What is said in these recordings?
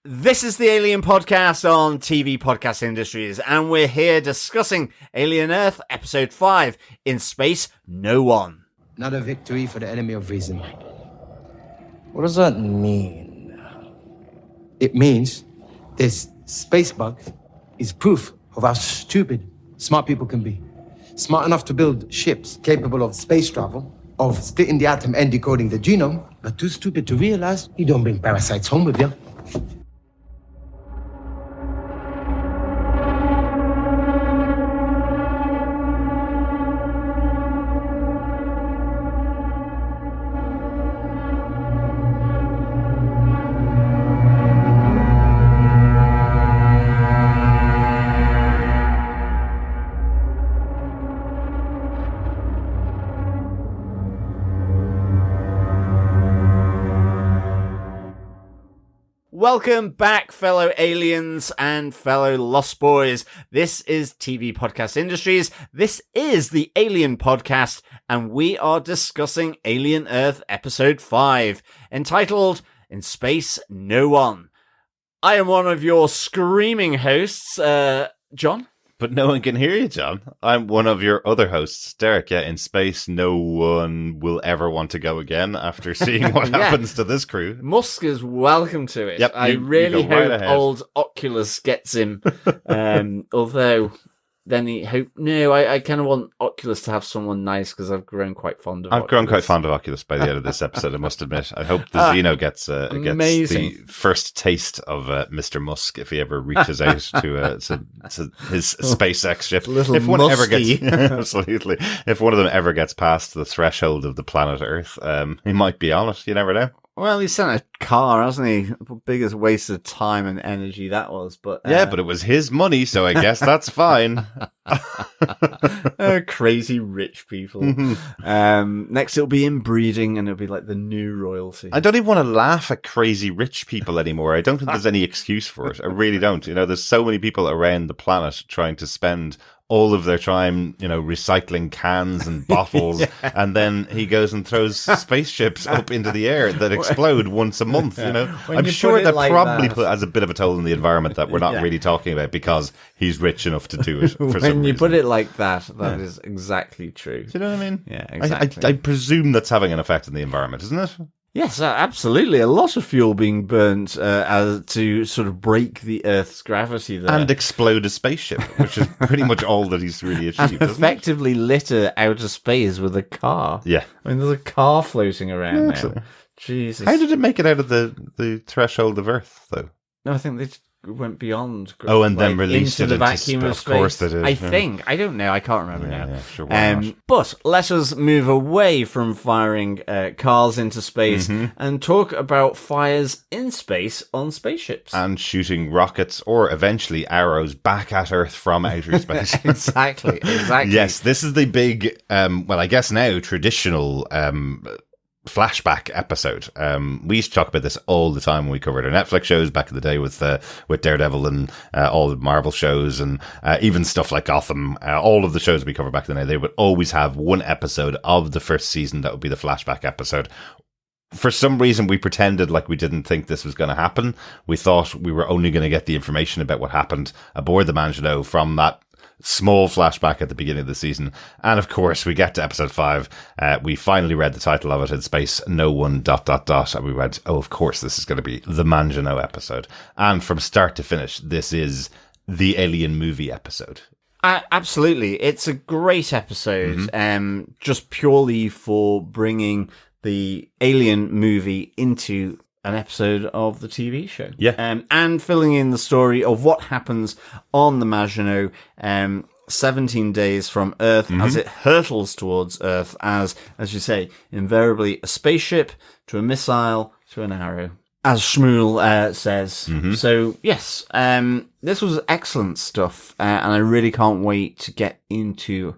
This is the Alien Podcast on TV Podcast Industries, and we're here discussing Alien Earth Episode 5, In Space, No One. Not a victory for the enemy of reason. What does that mean? It means this space bug is proof of how stupid smart people can be. Smart enough to build ships capable of space travel, of splitting the atom and decoding the genome, but too stupid to realize you don't bring parasites home with you. Welcome back, fellow aliens and fellow Lost Boys. This is TV Podcast Industries. This is the Alien Podcast, and we are discussing Alien Earth Episode 5, entitled In Space, No One. I am one of your screaming hosts, John. But no one can hear you, John. I'm one of your other hosts, Derek. Yeah, in space, no one will ever want to go again after seeing what happens to this crew. Musk is welcome to it. Yep, I really hope old Oculus gets him. Although, then he hope. No, I kind of want Oculus to have someone nice because I've grown quite fond of. I've grown quite fond of Oculus by the end of this episode. I must admit. I hope the Xeno gets the first taste of Mr. Musk if he ever reaches out to his SpaceX ship. If one ever gets absolutely, if one of them ever gets past the threshold of the planet Earth, he might be on it. You never know. Well, he sent a car, hasn't he? The biggest waste of time and energy that was. But yeah, but it was his money, so I guess that's fine. Crazy rich people. Next, it'll be inbreeding, and it'll be like the new royalty. I don't even want to laugh at crazy rich people anymore. I don't think there's any excuse for it. I really don't. You know, there's so many people around the planet trying to spend all of their time, you know, recycling cans and bottles, and then he goes and throws spaceships up into the air that explode once a month, you know. I'm sure that probably has a bit of a toll on the environment that we're not really talking about because he's rich enough to do it for some reason. When you put it like that, that is exactly true. Do you know what I mean? Yeah, exactly. I presume that's having an effect on the environment, isn't it? Yes, absolutely. A lot of fuel being burnt to sort of break the Earth's gravity there. And explode a spaceship, which is pretty much all that he's really achieved. And effectively litter outer space with a car. Yeah. I mean, there's a car floating around now. Jesus. How did it make it out of the threshold of Earth, though? No, I think they went beyond. And then released into it the vacuum of space. Of course they did. I think. I don't know. I can't remember now. Yeah, sure, why not? But let us move away from firing cars into space and talk about fires in space on spaceships. And shooting rockets or eventually arrows back at Earth from outer space. Exactly. Yes, this is the big, well, I guess now traditional flashback episode. We used to talk about this all the time when we covered our Netflix shows back in the day with Daredevil and all the Marvel shows and even stuff like Gotham. All of the shows we covered back in the day, they would always have one episode of the first season that would be the flashback episode. For some reason, we pretended like we didn't think this was going to happen. We thought we were only going to get the information about what happened aboard the Maginot from that small flashback at the beginning of the season. And of course, we get to episode 5. We finally read the title of it, In Space, No One ... And we went, oh, of course, this is going to be the Maginot episode. And from start to finish, this is the Alien movie episode. Absolutely. It's a great episode, just purely for bringing the Alien movie into an episode of the TV show. Yeah. And filling in the story of what happens on the Maginot 17 days from Earth as it hurtles towards Earth as you say, invariably a spaceship to a missile to an arrow, as Shmuel says. So, yes, this was excellent stuff, and I really can't wait to get into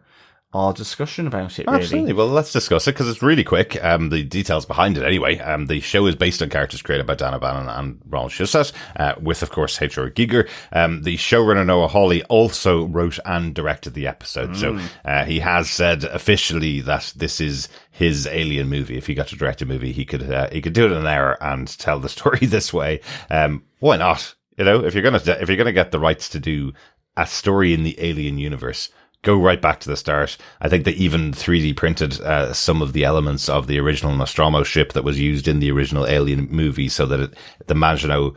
our discussion about it, really. Absolutely. Well, let's discuss it because it's really quick. The details behind it, anyway. The show is based on characters created by Dan O'Bannon and Ronald Shusett, with, of course, H.R. Geiger. The showrunner Noah Hawley also wrote and directed the episode. So he has said officially that this is his Alien movie. If he got to direct a movie, he could do it in an hour and tell the story this way. Why not? You know, if you're gonna get the rights to do a story in the Alien universe, go right back to the start. I think they even 3D printed some of the elements of the original Nostromo ship that was used in the original Alien movie, so that the Maginot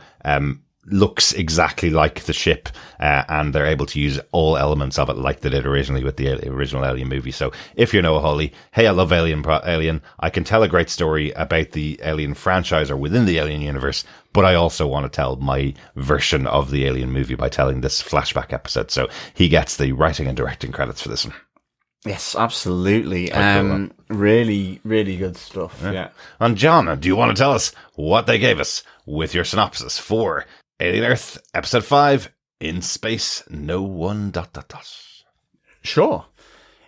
looks exactly like the ship, and they're able to use all elements of it like they did originally with the original Alien movie. So if you're Noah Hawley, hey, I love Alien, I can tell a great story about the Alien franchise or within the Alien universe, but I also want to tell my version of the Alien movie by telling this flashback episode. So he gets the writing and directing credits for this one. Yes, absolutely. Cool, really, really good stuff. Yeah. And John, do you want to tell us what they gave us with your synopsis for Alien Earth, Episode 5, In Space, No One... ... Sure.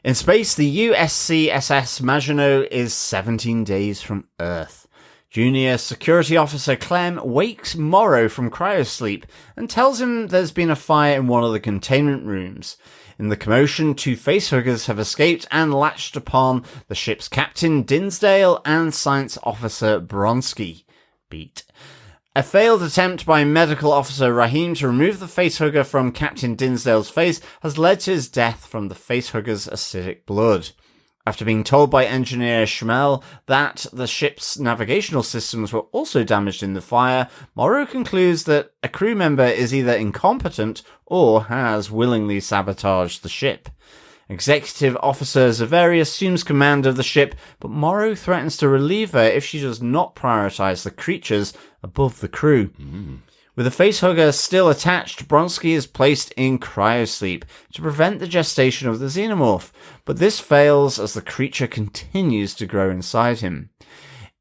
In space, the USCSS Maginot is 17 days from Earth. Junior Security Officer Clem wakes Morrow from cryosleep and tells him there's been a fire in one of the containment rooms. In the commotion, 2 facehuggers have escaped and latched upon the ship's Captain Dinsdale and Science Officer Bronski. Beat. A failed attempt by Medical Officer Rahim to remove the facehugger from Captain Dinsdale's face has led to his death from the facehugger's acidic blood. After being told by Engineer Schmel that the ship's navigational systems were also damaged in the fire, Morrow concludes that a crew member is either incompetent or has willingly sabotaged the ship. Executive Officer Zaveri assumes command of the ship, but Morrow threatens to relieve her if she does not prioritize the creatures above the crew. With the facehugger still attached, Bronski is placed in cryosleep to prevent the gestation of the xenomorph, but this fails as the creature continues to grow inside him.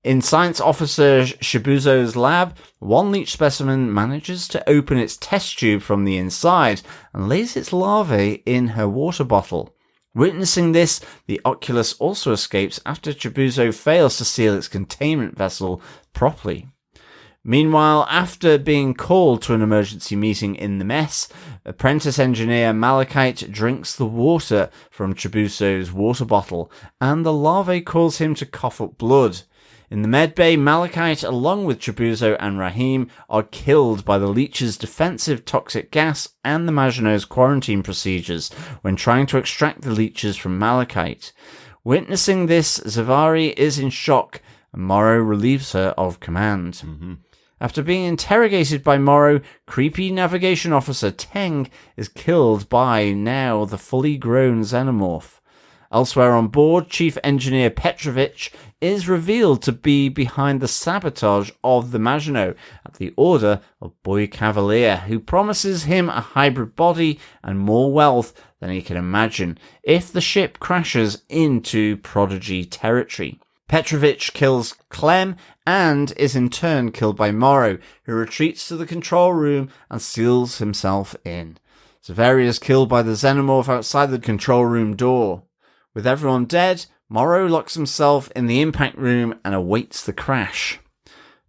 In Science Officer Shibuzo's lab, one leech specimen manages to open its test tube from the inside and lays its larvae in her water bottle. Witnessing this, the Oculus also escapes after Chibuzo fails to seal its containment vessel properly. Meanwhile, after being called to an emergency meeting in the mess, apprentice engineer Malachite drinks the water from Chibuzo's water bottle, and the larvae cause him to cough up blood. In the medbay, Malachite, along with Chibuzo and Rahim, are killed by the leech's defensive toxic gas and the Maginot's quarantine procedures when trying to extract the leeches from Malachite. Witnessing this, Zavari is in shock, and Morrow relieves her of command. After being interrogated by Morrow, creepy navigation officer Teng is killed by now the fully grown xenomorph. Elsewhere on board, Chief Engineer Petrovich is revealed to be behind the sabotage of the Maginot at the order of Boy Cavalier, who promises him a hybrid body and more wealth than he can imagine if the ship crashes into Prodigy territory. Petrovich kills Clem and is in turn killed by Morrow, who retreats to the control room and seals himself in. Zaveri is killed by the xenomorph outside the control room door. With everyone dead, Morrow locks himself in the impact room and awaits the crash.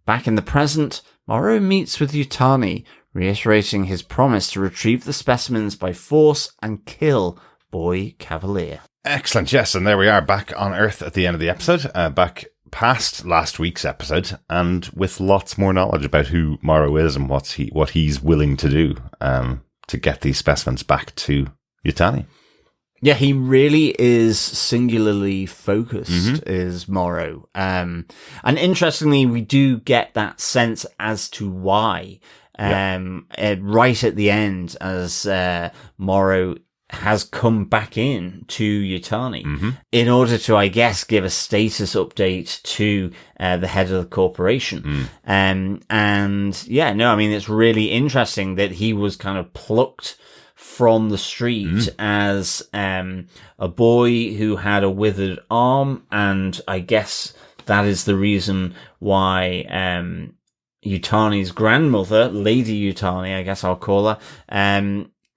Back in the present, Morrow meets with Yutani, reiterating his promise to retrieve the specimens by force and kill Boy Cavalier. Excellent, yes, and there we are back on Earth at the end of the episode, back past last week's episode, and with lots more knowledge about who Morrow is and what he's willing to do to get these specimens back to Yutani. Yeah, he really is singularly focused, is Morrow. And interestingly, we do get that sense as to why. Right at the end, as Morrow has come back in to Yutani in order to, I guess, give a status update to the head of the corporation. And yeah, no, I mean, it's really interesting that he was kind of plucked from the street as a boy who had a withered arm, and I guess that is the reason why Yutani's grandmother, Lady Yutani, I guess I'll call her,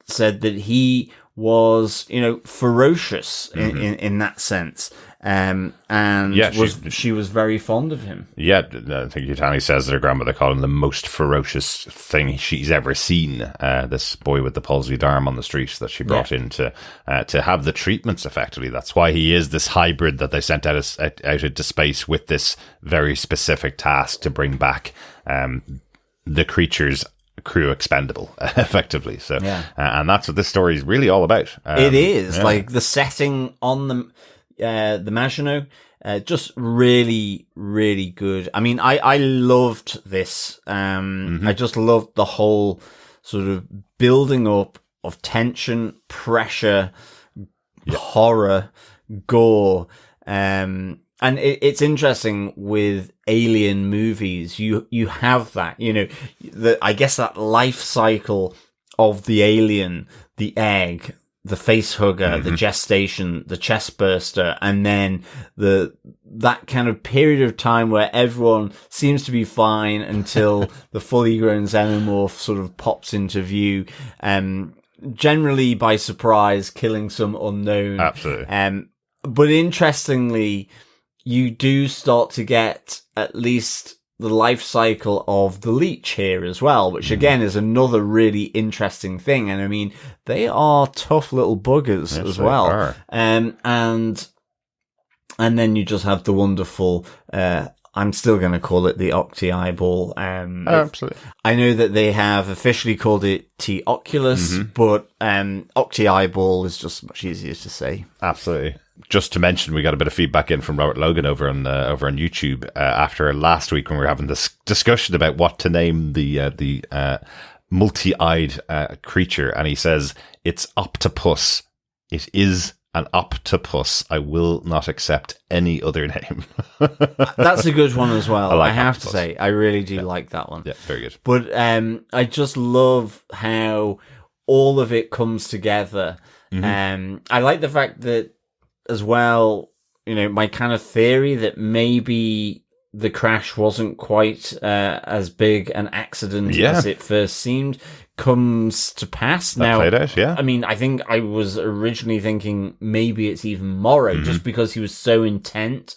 said that he was, ferocious in that sense. And she was very fond of him. Yeah, I think Yutani says that her grandmother called him the most ferocious thing she's ever seen. This boy with the palsied arm on the street that she brought in to have the treatments effectively. That's why he is this hybrid that they sent out into space with this very specific task to bring back the creature's crew expendable, effectively. So, and that's what this story is really all about. It is like the setting on the Maginot, just really, really good. I mean, I loved this. I just loved the whole sort of building up of tension, pressure, horror, gore. And it's interesting with alien movies, you have that, I guess that life cycle of the alien, the egg, the facehugger, the gestation, the chest burster, and then that kind of period of time where everyone seems to be fine until the fully grown xenomorph sort of pops into view, generally by surprise, killing some unknown. Absolutely. But interestingly, you do start to get at least the life cycle of the leech here as well, which again is another really interesting thing. And I mean, they are tough little buggers as well. And then you just have the wonderful, I'm still going to call it the Octi eyeball. Absolutely. I know that they have officially called it T Oculus, but Octi eyeball is just much easier to say. Absolutely. Just to mention, we got a bit of feedback in from Robert Logan over on YouTube after last week when we were having this discussion about what to name the multi-eyed creature, and he says it's Octopus. It is an octopus. I will not accept any other name. That's a good one as well. I have octopus. to say, I really do like that one. Yeah, very good. But I just love how all of it comes together. I like the fact that as well, my kind of theory that maybe the crash wasn't quite as big an accident as it first seemed comes to pass. Now, played out, I mean, I think I was originally thinking maybe it's even Morrow, just because he was so intent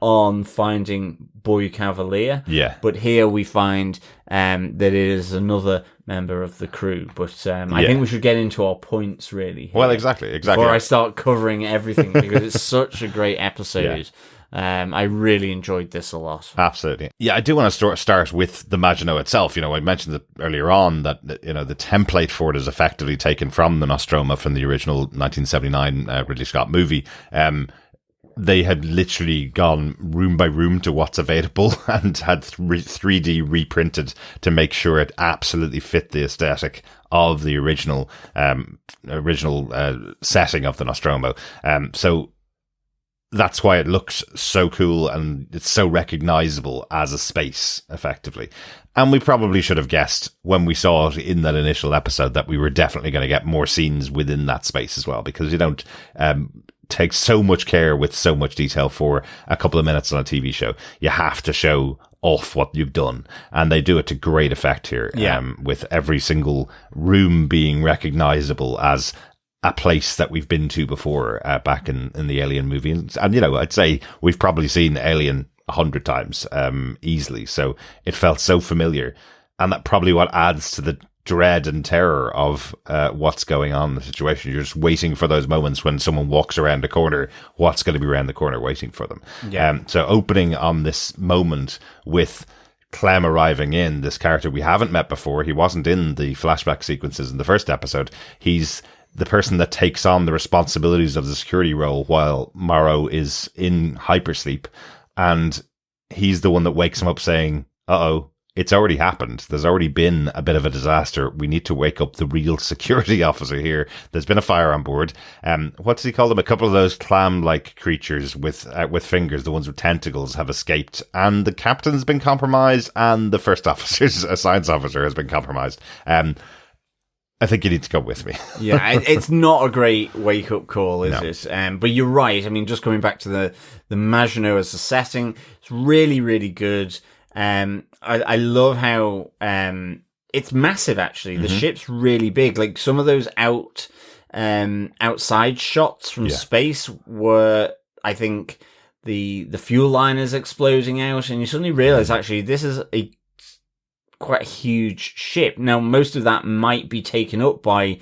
on finding Boy Cavalier. Yeah. But here we find that it is another member of the crew. But I think we should get into our points, really. Here, well, exactly. Before I start covering everything, because it's such a great episode. I really enjoyed this a lot. Absolutely. Yeah, I do want to start with the Maginot itself. I mentioned it earlier on that, the template for it is effectively taken from the Nostromo from the original 1979 Ridley Scott movie. They had literally gone room by room to what's available and had 3D reprinted to make sure it absolutely fit the aesthetic of the original setting of the Nostromo. So that's why it looks so cool and it's so recognizable as a space, effectively. And we probably should have guessed when we saw it in that initial episode that we were definitely going to get more scenes within that space as well, because you don't take so much care with so much detail for a couple of minutes on a TV show. You have to show off what you've done, and they do it to great effect here. With every single room being recognizable as a place that we've been to before, back in the Alien movie. And I'd say we've probably seen Alien 100 times, easily. So it felt so familiar, and that probably what adds to the dread and terror of what's going on in the situation. You're just waiting for those moments when someone walks around a corner, what's going to be around the corner waiting for them. So opening on this moment with Clem arriving in, this character we haven't met before. He wasn't in the flashback sequences in the first episode. He's the person that takes on the responsibilities of the security role while Morrow is in hypersleep, and he's the one that wakes him up saying, uh-oh, it's already happened. There's already been a bit of a disaster. We need to wake up the real security officer here. There's been a fire on board. What does he call them? A couple of those clam-like creatures with fingers, the ones with tentacles, have escaped. And the captain's been compromised, and the first officer's, a science officer, has been compromised. I think you need to go with me. It's not a great wake-up call, is it? But you're right. I mean, just coming back to the Maginot as a setting, it's really, really good. I love how it's massive, actually. The ship's really big. Like, some of those outside shots from space were, I think, the fuel line is exploding out, and you suddenly realize, actually, this is quite a huge ship. Now, most of that might be taken up by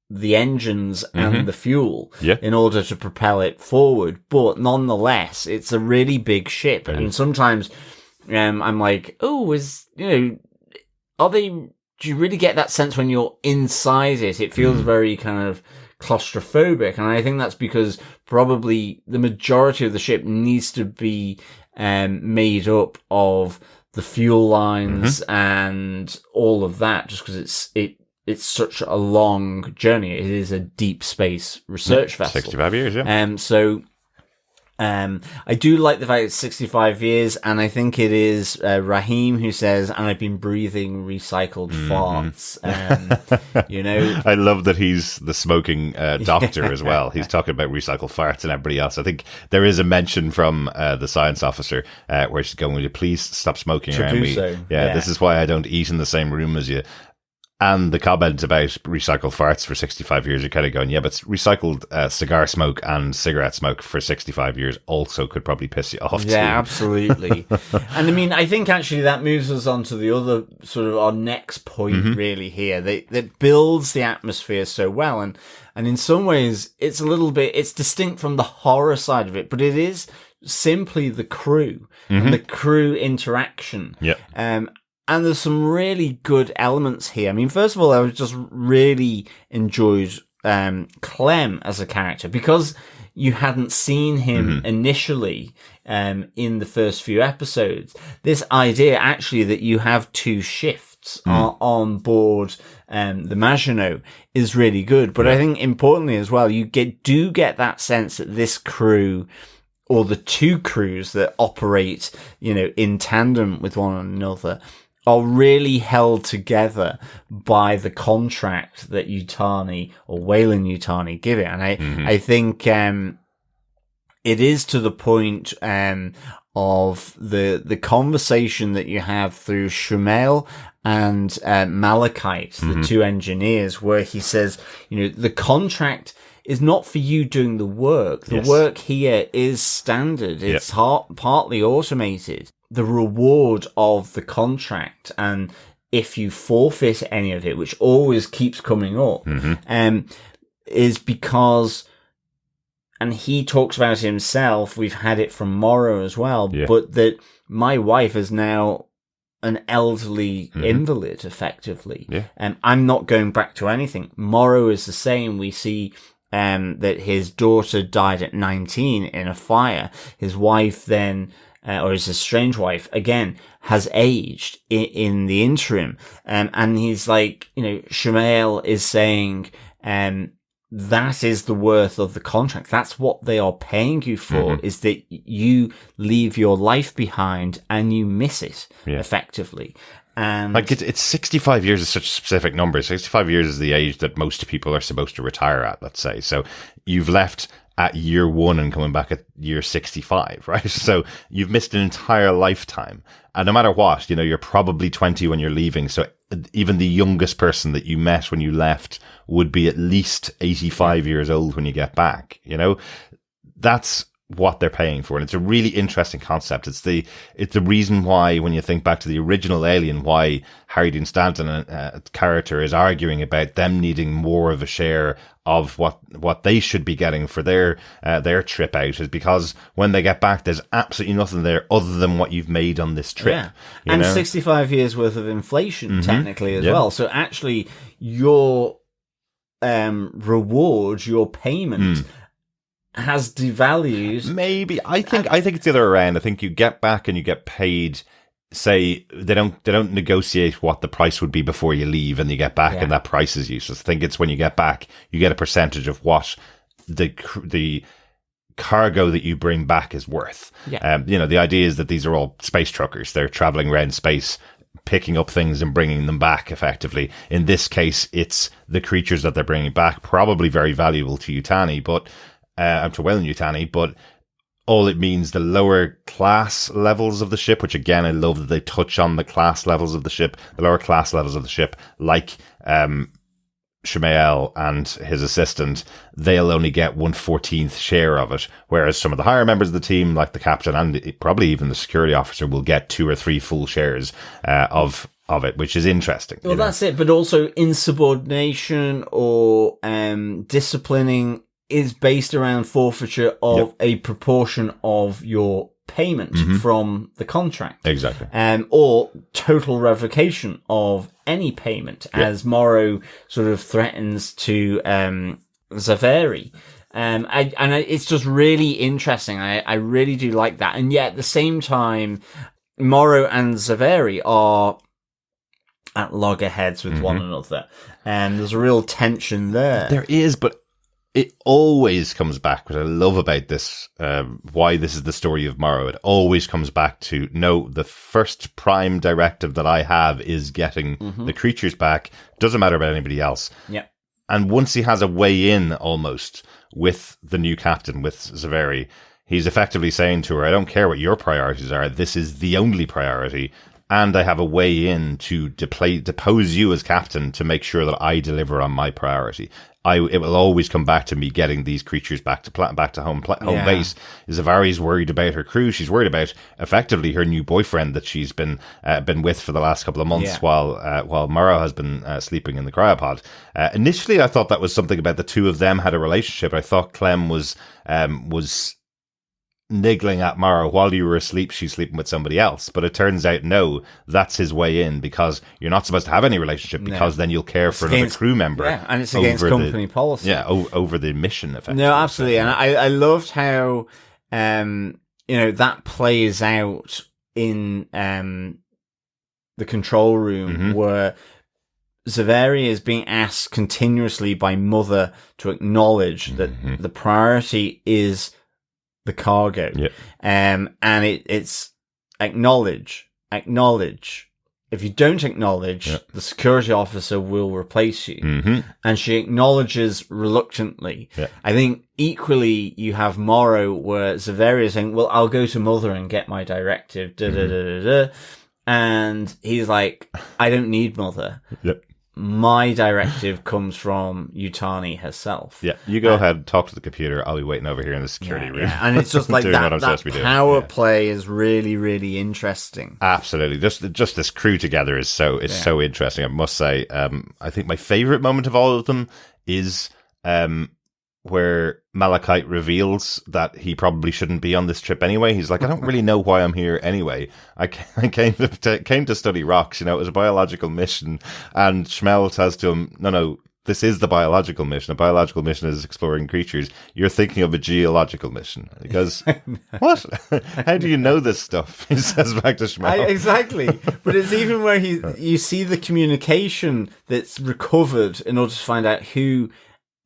the engines and the fuel in order to propel it forward, but nonetheless, it's a really big ship. And sometimes I'm like, oh, do you really get that sense when you're inside it? It feels very kind of claustrophobic, and I think that's because probably the majority of the ship needs to be made up of the fuel lines and all of that, just because it's such a long journey. It is a deep space research vessel. 65 years, yeah. So I do like the fact it's 65 years, and I think it is Rahim who says, and I've been breathing recycled farts. I love that he's the smoking doctor as well. He's talking about recycled farts and everybody else. I think there is a mention from the science officer where she's going, will you please stop smoking around me? Yeah, this is why I don't eat in the same room as you. And the comment about recycled farts for 65 years, you're kind of going, yeah, but recycled cigar smoke and cigarette smoke for 65 years also could probably piss you off too. Yeah, absolutely. And I mean, I think actually that moves us on to the other sort of our next point really here. That builds the atmosphere so well. And in some ways, it's a little bit, it's distinct from the horror side of it, but it is simply the crew and the crew interaction. Yeah. And there's some really good elements here. I mean, first of all, I just really enjoyed Clem as a character, because you hadn't seen him initially in the first few episodes. This idea, actually, that you have two shifts on board the Maginot is really good. But I think importantly as well, you do get that sense that this crew, or the two crews that operate, in tandem with one another, are really held together by the contract that Yutani or Weyland-Yutani give it. And I think it is to the point of the conversation that you have through Shumail and Malachite, the two engineers, where he says, the contract is not for you doing the work. The work here is standard. It's partly automated. The reward of the contract, and if you forfeit any of it, which always keeps coming up, is because, and he talks about it himself, we've had it from Morrow as well, but that my wife is now an elderly invalid, effectively. I'm not going back to anything. Morrow is the same. We see that his daughter died at 19 in a fire. His wife then, or his estranged wife, again, has aged in the interim. And he's like, Shumail is saying, that is the worth of the contract. That's what they are paying you for, is that you leave your life behind and you miss it, effectively. And it's 65 years is such a specific number. 65 years is the age that most people are supposed to retire at, let's say. So you've left at year 1 and coming back at year 65, right? So you've missed an entire lifetime. And no matter what, you're probably 20 when you're leaving. So even the youngest person that you met when you left would be at least 85 years old when you get back. That's what they're paying for. And it's a really interesting concept. It's the reason why, when you think back to the original Alien, why Harry Dean Stanton character is arguing about them needing more of a share of what they should be getting for their trip out, is because when they get back, there's absolutely nothing there other than what you've made on this trip. And 65 years worth of inflation, technically, as well. So actually, your reward, your payment, has devalued. Maybe. I think it's the other way around. I think you get back and you get paid. Say they don't negotiate what the price would be before you leave, and you get back and that price is useless. I think it's when you get back, you get a percentage of what the cargo that you bring back is worth. The idea is that these are all space truckers. They're traveling around space, picking up things and bringing them back effectively. In this case, it's the creatures that they're bringing back, probably very valuable to Yutani, but to Weyland-Yutani, but all it means, the lower class levels of the ship, which again, I love that they touch on the class levels of the ship, the lower class levels of the ship, like Shmael and his assistant, they'll only get 1/14th share of it, whereas some of the higher members of the team, like the captain and probably even the security officer, will get 2 or 3 full shares of it, which is interesting. Well, that's it. But also insubordination or disciplining is based around forfeiture of a proportion of your payment from the contract. Exactly. Or total revocation of any payment, as Morrow sort of threatens to Zaveri. It's just really interesting. I really do like that. And yet at the same time, Morrow and Zaveri are at loggerheads with one another. And there's a real tension there. There is, but it always comes back, what I love about this, why this is the story of Morrow, it always comes back to, no, the first prime directive that I have is getting the creatures back. Doesn't matter about anybody else. Yeah. And once he has a way in, almost, with the new captain, with Zaveri, he's effectively saying to her, I don't care what your priorities are, this is the only priority. And I have a way in to depose you as captain to make sure that I deliver on my priority. It will always come back to me getting these creatures back to home base. Zavari's worried about her crew. She's worried about effectively her new boyfriend that she's been with for the last couple of months while Morrow has been sleeping in the cryopod. Initially, I thought that was something about the two of them had a relationship. I thought Clem was niggling at Morrow while you were asleep. She's sleeping with somebody else, but it turns out no, that's his way in, because you're not supposed to have any relationship, because then you'll care for another crew member. Yeah, and it's against company policy. Yeah, over the mission, effectively. No, absolutely, and I loved how that plays out in the control room where Zaveri is being asked continuously by Mother to acknowledge that the priority is the cargo. And it's acknowledge. If you don't acknowledge, the security officer will replace you. And she acknowledges reluctantly. I think equally you have Morrow where Zaveri is saying, well, I'll go to Mother and get my directive. And he's like, I don't need Mother. My directive comes from Yutani herself. Yeah, you go ahead, talk to the computer. I'll be waiting over here in the security room. Yeah. And it's just like that power play is really, really interesting. Absolutely. Just this crew together is so interesting, I must say. I think my favorite moment of all of them is where Malachite reveals that he probably shouldn't be on this trip anyway. He's like, I don't really know why I'm here anyway. I came to study rocks. It was a biological mission. And Shmael says to him, no, this is the biological mission. A biological mission is exploring creatures. You're thinking of a geological mission. He goes, what? How do you know this stuff? He says back to Shmael. Exactly. But it's even where you see the communication that's recovered in order to find out who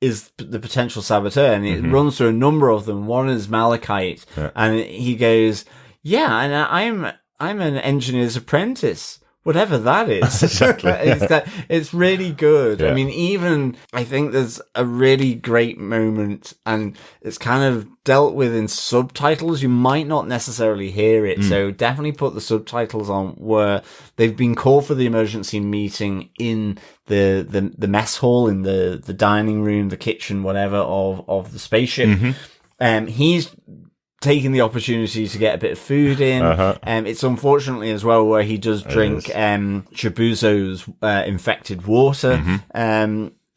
is the potential saboteur, and it runs through a number of them. One is Malachite, and he goes, yeah, and I'm an engineer's apprentice, whatever that is. Exactly. It's really good. Yeah. I mean, even I think there's a really great moment, and it's kind of dealt with in subtitles. You might not necessarily hear it, so definitely put the subtitles on, where they've been called for the emergency meeting in the mess hall, in the dining room, the kitchen, whatever, of the spaceship. He's taking the opportunity to get a bit of food in. It's unfortunately as well where he does drink Chibuzo's infected water.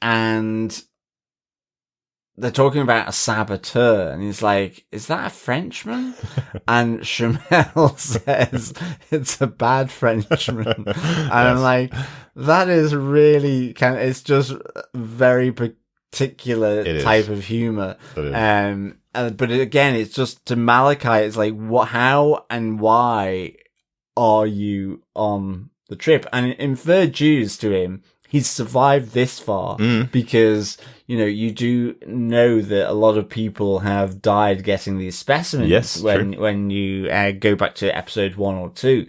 And they're talking about a saboteur, and he's like, is that a Frenchman? And Shmael says it's a bad Frenchman. And I'm like, that is really it's just very particular type of humor. But again, it's just to Malachite, it's like, how and why are you on the trip? And it inferred dues to him. He's survived this far because, you do know that a lot of people have died getting these specimens when you go back to episode 1 or 2.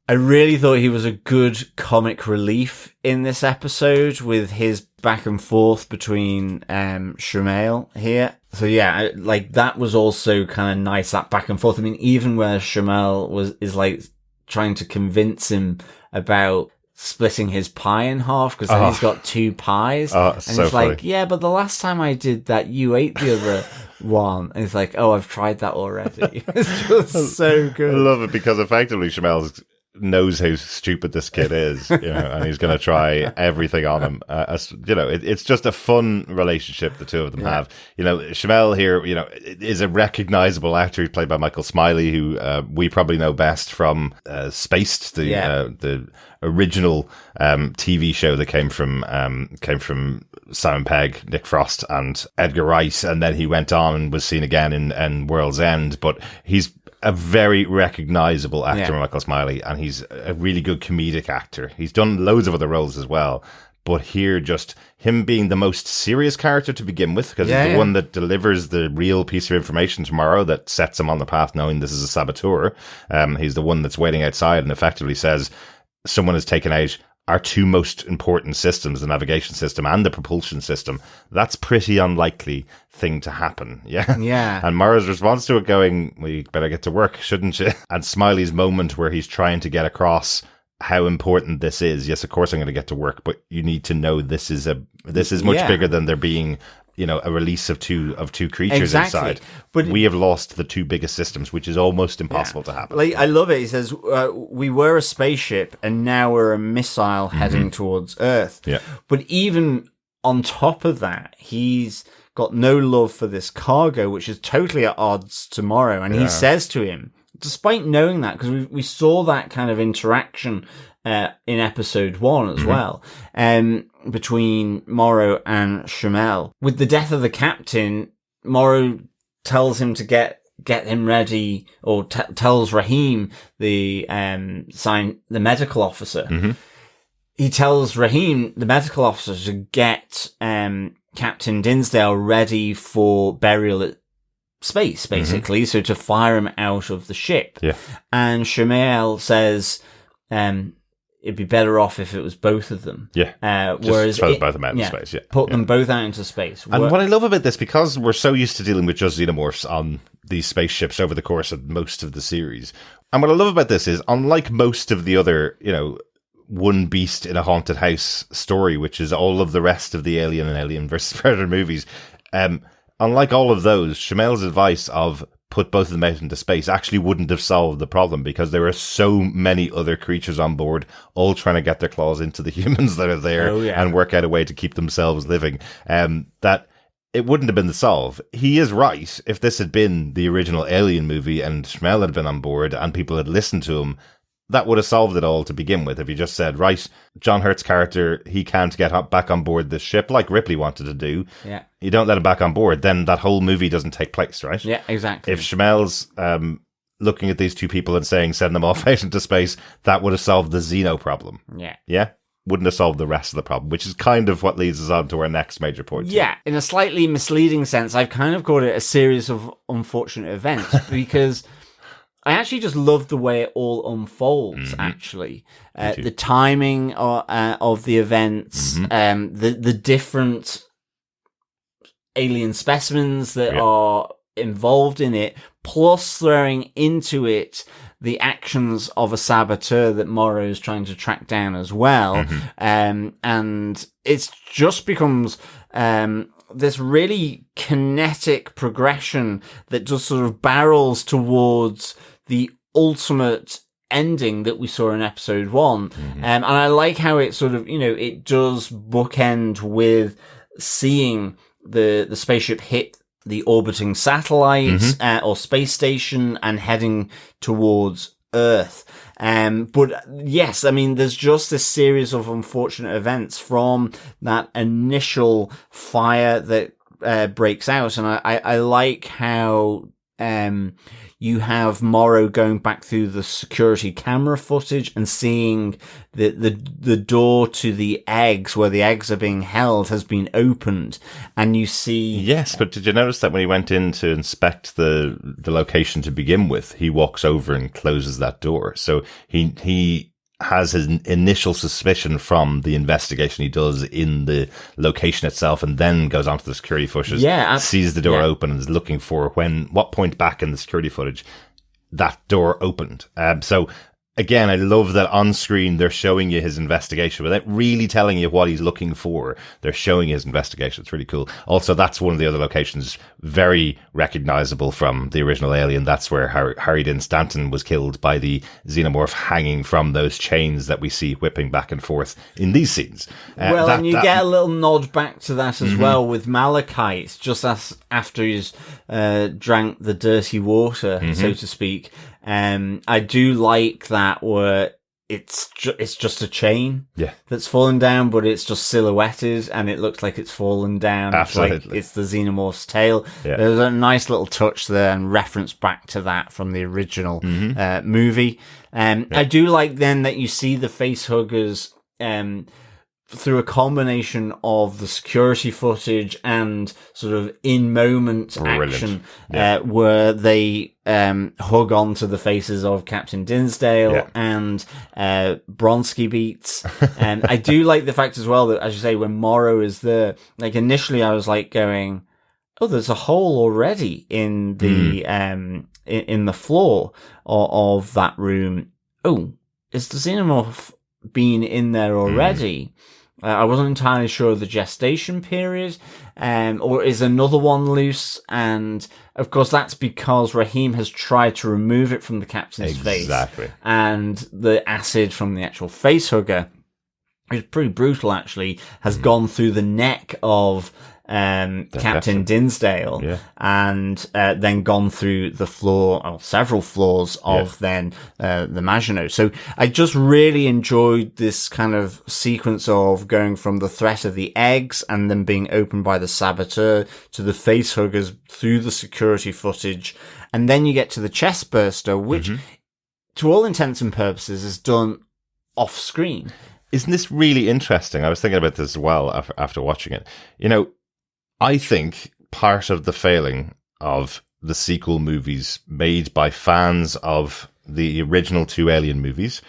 I really thought he was a good comic relief in this episode with his back and forth between Shmael here. So yeah, like that was also kind of nice, that back and forth. I mean, even where Shamel is like trying to convince him about splitting his pie in half because he's got 2 pies, and so it's like, funny. yeah, but the last time I did that, you ate the other one, and it's like, oh, I've tried that already. It's just so good. I love it because effectively Shamel knows how stupid this kid is, and he's going to try everything on him. It's just a fun relationship the two of them have. Shamel here, is a recognizable actor. He's played by Michael Smiley, who we probably know best from Spaced, the original TV show that came from Simon Pegg, Nick Frost, and Edgar Wright, and then he went on and was seen again in World's End. But he's a very recognizable actor, Michael Smiley, and he's a really good comedic actor. He's done loads of other roles as well, but here just him being the most serious character to begin with, because he's the one that delivers the real piece of information to Morrow that sets him on the path knowing this is a saboteur. He's the one that's waiting outside and effectively says someone has taken out our 2 most important systems, the navigation system and the propulsion system. That's pretty unlikely thing to happen. Yeah. And Morrow's response to it going, well, you better get to work, shouldn't you? And Smiley's moment where he's trying to get across how important this is. Yes, of course I'm going to get to work, but you need to know this is much bigger than there being a release of two creatures inside. But we have lost the 2 biggest systems, which is almost impossible to happen. Like, I love it. He says, we were a spaceship and now we're a missile heading towards Earth. Yeah. But even on top of that, he's got no love for this cargo, which is totally at odds to Morrow. And he says to him, despite knowing that, because we saw that kind of interaction in episode 1 as well, between Morrow and Shamel. With the death of the captain, Morrow tells him to get him ready, or tells Rahim, the medical officer. He tells Rahim, the medical officer, to get Captain Dinsdale ready for burial at space, basically, so to fire him out of the ship. Yeah. And Shamel says, it'd be better off if it was both of them. Yeah. Whereas throw both of them out into space. Yeah. Put them both out into space. And what I love about this, because we're so used to dealing with just xenomorphs on these spaceships over the course of most of the series, and what I love about this is, unlike most of the other, one beast in a haunted house story, which is all of the rest of the Alien and Alien versus Predator movies, unlike all of those, Shamel's advice of put both of them out into space actually wouldn't have solved the problem, because there are so many other creatures on board all trying to get their claws into the humans that are there and work out a way to keep themselves living, that it wouldn't have been the solve. He is right. If this had been the original Alien movie and Shamel had been on board and people had listened to him, that would have solved it all to begin with. If you just said, right, John Hurt's character, he can't get back on board this ship like Ripley wanted to do. Yeah. You don't let him back on board, then that whole movie doesn't take place, right? Yeah, exactly. If Shamel's looking at these 2 people and saying, send them off out into space, that would have solved the Xeno problem. Yeah. Yeah? Wouldn't have solved the rest of the problem, which is kind of what leads us on to our next major point. Yeah, in a slightly misleading sense, I've kind of called it a series of unfortunate events, because I actually just love the way it all unfolds, actually. The timing of the events, the different alien specimens that are involved in it, plus throwing into it the actions of a saboteur that Morrow is trying to track down as well. And it just becomes this really kinetic progression that just sort of barrels towards the ultimate ending that we saw in episode 1. And I like how it sort of, it does bookend with seeing the spaceship hit the orbiting satellite or space station and heading towards Earth. But yes, I mean, there's just this series of unfortunate events from that initial fire that breaks out. And I like how you have Morrow going back through the security camera footage and seeing the door to the eggs, where the eggs are being held, has been opened, and you see. Yes, but did you notice that when he went in to inspect the location to begin with, he walks over and closes that door? So he has his initial suspicion from the investigation he does in the location itself, and then goes onto the security footage, sees the door open and is looking for what point back in the security footage that door opened. So again, I love that on screen they're showing you his investigation without really telling you what he's looking for. They're showing his investigation. It's really cool. Also, that's one of the other locations very recognizable from the original Alien. That's where Harry Dean Stanton was killed by the xenomorph hanging from those chains that we see whipping back and forth in these scenes. And you get a little nod back to that as well with Malachite, just after he's drank the dirty water, so to speak. I do like that where it's just a chain that's fallen down, but it's just silhouetted and it looks like it's fallen down. Absolutely. It's the xenomorph's tail. Yeah. There's a nice little touch there and reference back to that from the original movie. I do like then that you see the facehuggers through a combination of the security footage and sort of in-moment action, where they hug onto the faces of Captain Dinsdale and Bronski beats. And I do like the fact as well that, as you say, when Morrow is there, like initially I was like going, oh, there's a hole already in the in the floor of that room. Oh, is the xenomorph been in there already? I wasn't entirely sure of the gestation period, or is another one loose? And of course, that's because Rahim has tried to remove it from the captain's face. And the acid from the actual facehugger, which is pretty brutal actually, has gone through the neck of Captain Dinsdale, and then gone through the floor, or several floors of then the Maginot. So I just really enjoyed this kind of sequence of going from the threat of the eggs and then being opened by the saboteur to the facehuggers through the security footage, and then you get to the chest burster, which to all intents and purposes is done off screen. Isn't this really interesting? I was thinking about this as well after watching it. You know, I think part of the failing of the sequel movies made by fans of the original two Alien movies,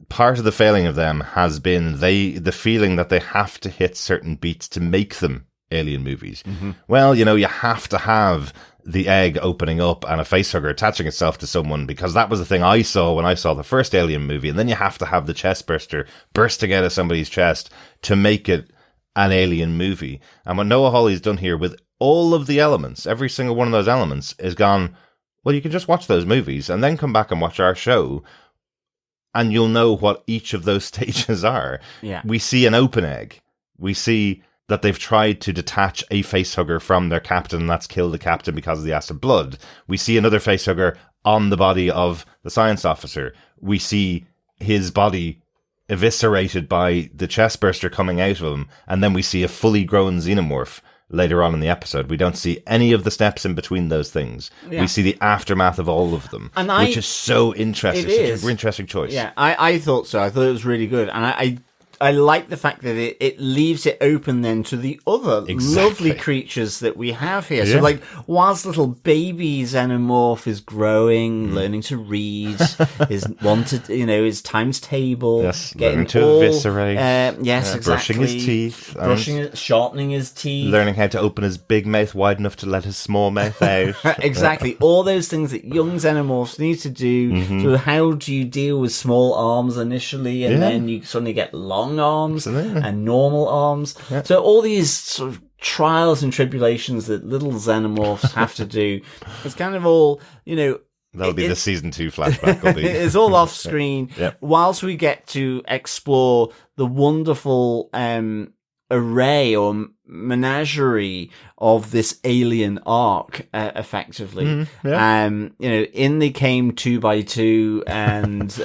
part of the failing of them has been the feeling that they have to hit certain beats to make them Alien movies. Well, you know, you have to have the egg opening up and a facehugger attaching itself to someone, because that was the thing I saw when I saw the first Alien movie. And then you have to have the chest burster bursting out of somebody's chest to make it an Alien movie. And what Noah Hawley's done here with all of the elements, every single one of those elements, is gone, well, you can just watch those movies and then come back and watch our show and you'll know what each of those stages are. We see an open egg. We see that they've tried to detach a facehugger from their captain that's killed the captain because of the acid blood. We see another facehugger on the body of the science officer. We see his body eviscerated by the chest burster coming out of him, and then we see a fully grown xenomorph later on in the episode. We don't see any of the steps in between those things. We see the aftermath of all of them, which is so interesting. Such an interesting choice. I thought so. I thought it was really good, and I like the fact that it leaves it open then to the other lovely creatures that we have here. So, like, whilst little baby xenomorph is growing, learning to read, is wanted, you know, is times table, learning to eviscerate, exactly, brushing his teeth, sharpening his teeth, learning how to open his big mouth wide enough to let his small mouth out. Exactly, all those things that young xenomorphs need to do. So, how do you deal with small arms initially, and then you suddenly get long arms and normal arms. So all these sort of trials and tribulations that little xenomorphs have to do, it's kind of all, you know, that'll be the season 2 flashback. It's all off screen. Whilst we get to explore the wonderful array or menagerie of this alien arc, effectively. You know, in they came 2 by 2, and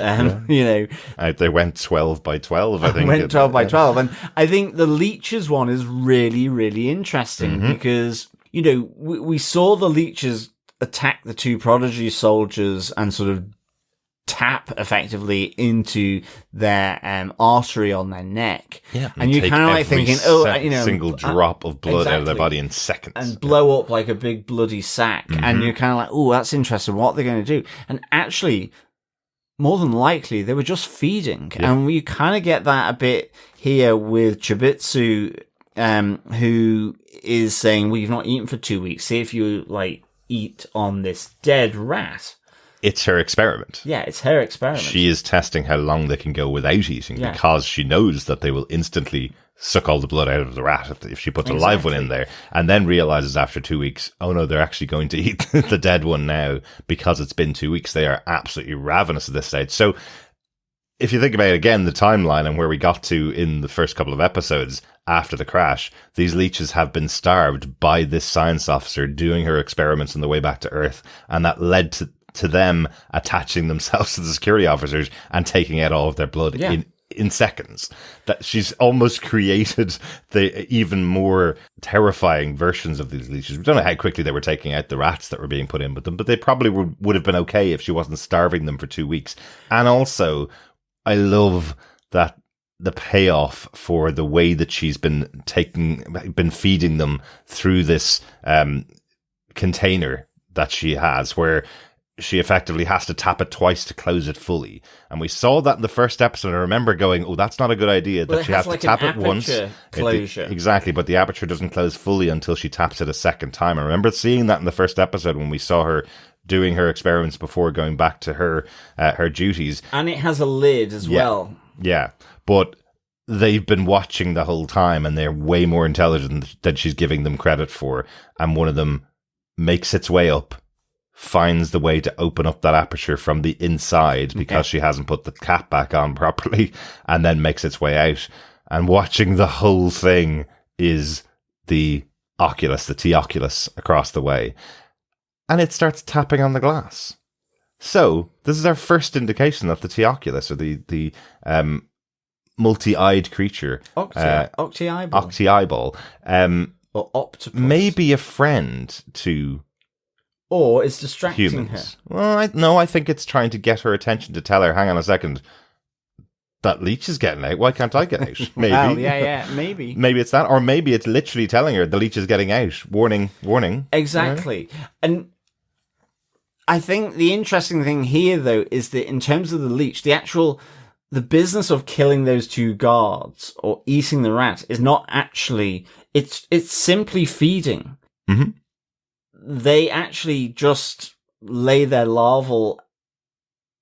you know, they went 12 by 12. I think went 12 by 12, and I think the leeches one is really, really interesting because, you know, we saw the leeches attack the 2 prodigy soldiers and sort of tap effectively into their artery on their neck, and you're kind of like thinking, you know, single drop of blood out of their body in seconds, and blow up like a big bloody sack, and you're kind of like, oh, that's interesting. What they're going to do? And actually, more than likely they were just feeding. Yeah. And we kind of get that a bit here with Chibitsu, who is saying, well, you've not eaten for 2 weeks. See if you eat on this dead rat. It's her experiment. Yeah, it's her experiment. She is testing how long they can go without eating because she knows that they will instantly suck all the blood out of the rat if she puts a live one in there, and then realizes after 2 weeks, oh no, they're actually going to eat the dead one now because it's been 2 weeks. They are absolutely ravenous at this stage. So if you think about it again, the timeline and where we got to in the first couple of episodes after the crash, these leeches have been starved by this science officer doing her experiments on the way back to Earth, and that led to them attaching themselves to the security officers and taking out all of their blood in seconds. That she's almost created the even more terrifying versions of these leeches. We don't know how quickly they were taking out the rats that were being put in with them, but they probably would have been okay if she wasn't starving them for 2 weeks. And also, I love that the payoff for the way that she's been feeding them through this container that she has, where she effectively has to tap it twice to close it fully. And we saw that in the first episode. I remember going, oh, that's not a good idea, that she has to tap it once. Closure. Exactly, but the aperture doesn't close fully until she taps it a second time. I remember seeing that in the first episode when we saw her doing her experiments before going back to her duties. And it has a lid as well. Yeah, but they've been watching the whole time, and they're way more intelligent than she's giving them credit for. And one of them makes its way up, finds the way to open up that aperture from the inside because she hasn't put the cap back on properly, and then makes its way out. And watching the whole thing is the Oculus, the T-Oculus across the way. And it starts tapping on the glass. So this is our first indication that the T-Oculus, or the multi-eyed creature, Octi-eyeball, or octopus, may be a friend to... Or it's distracting humans. Well, I think it's trying to get her attention to tell her, hang on a second, that leech is getting out. Why can't I get out? Maybe. Well, yeah, maybe. Maybe it's that. Or maybe it's literally telling her the leech is getting out. Warning, warning. Exactly. And I think the interesting thing here, though, is that in terms of the leech, the business of killing those two guards or eating the rat is not actually, it's simply feeding. Mm-hmm. They actually just lay their larval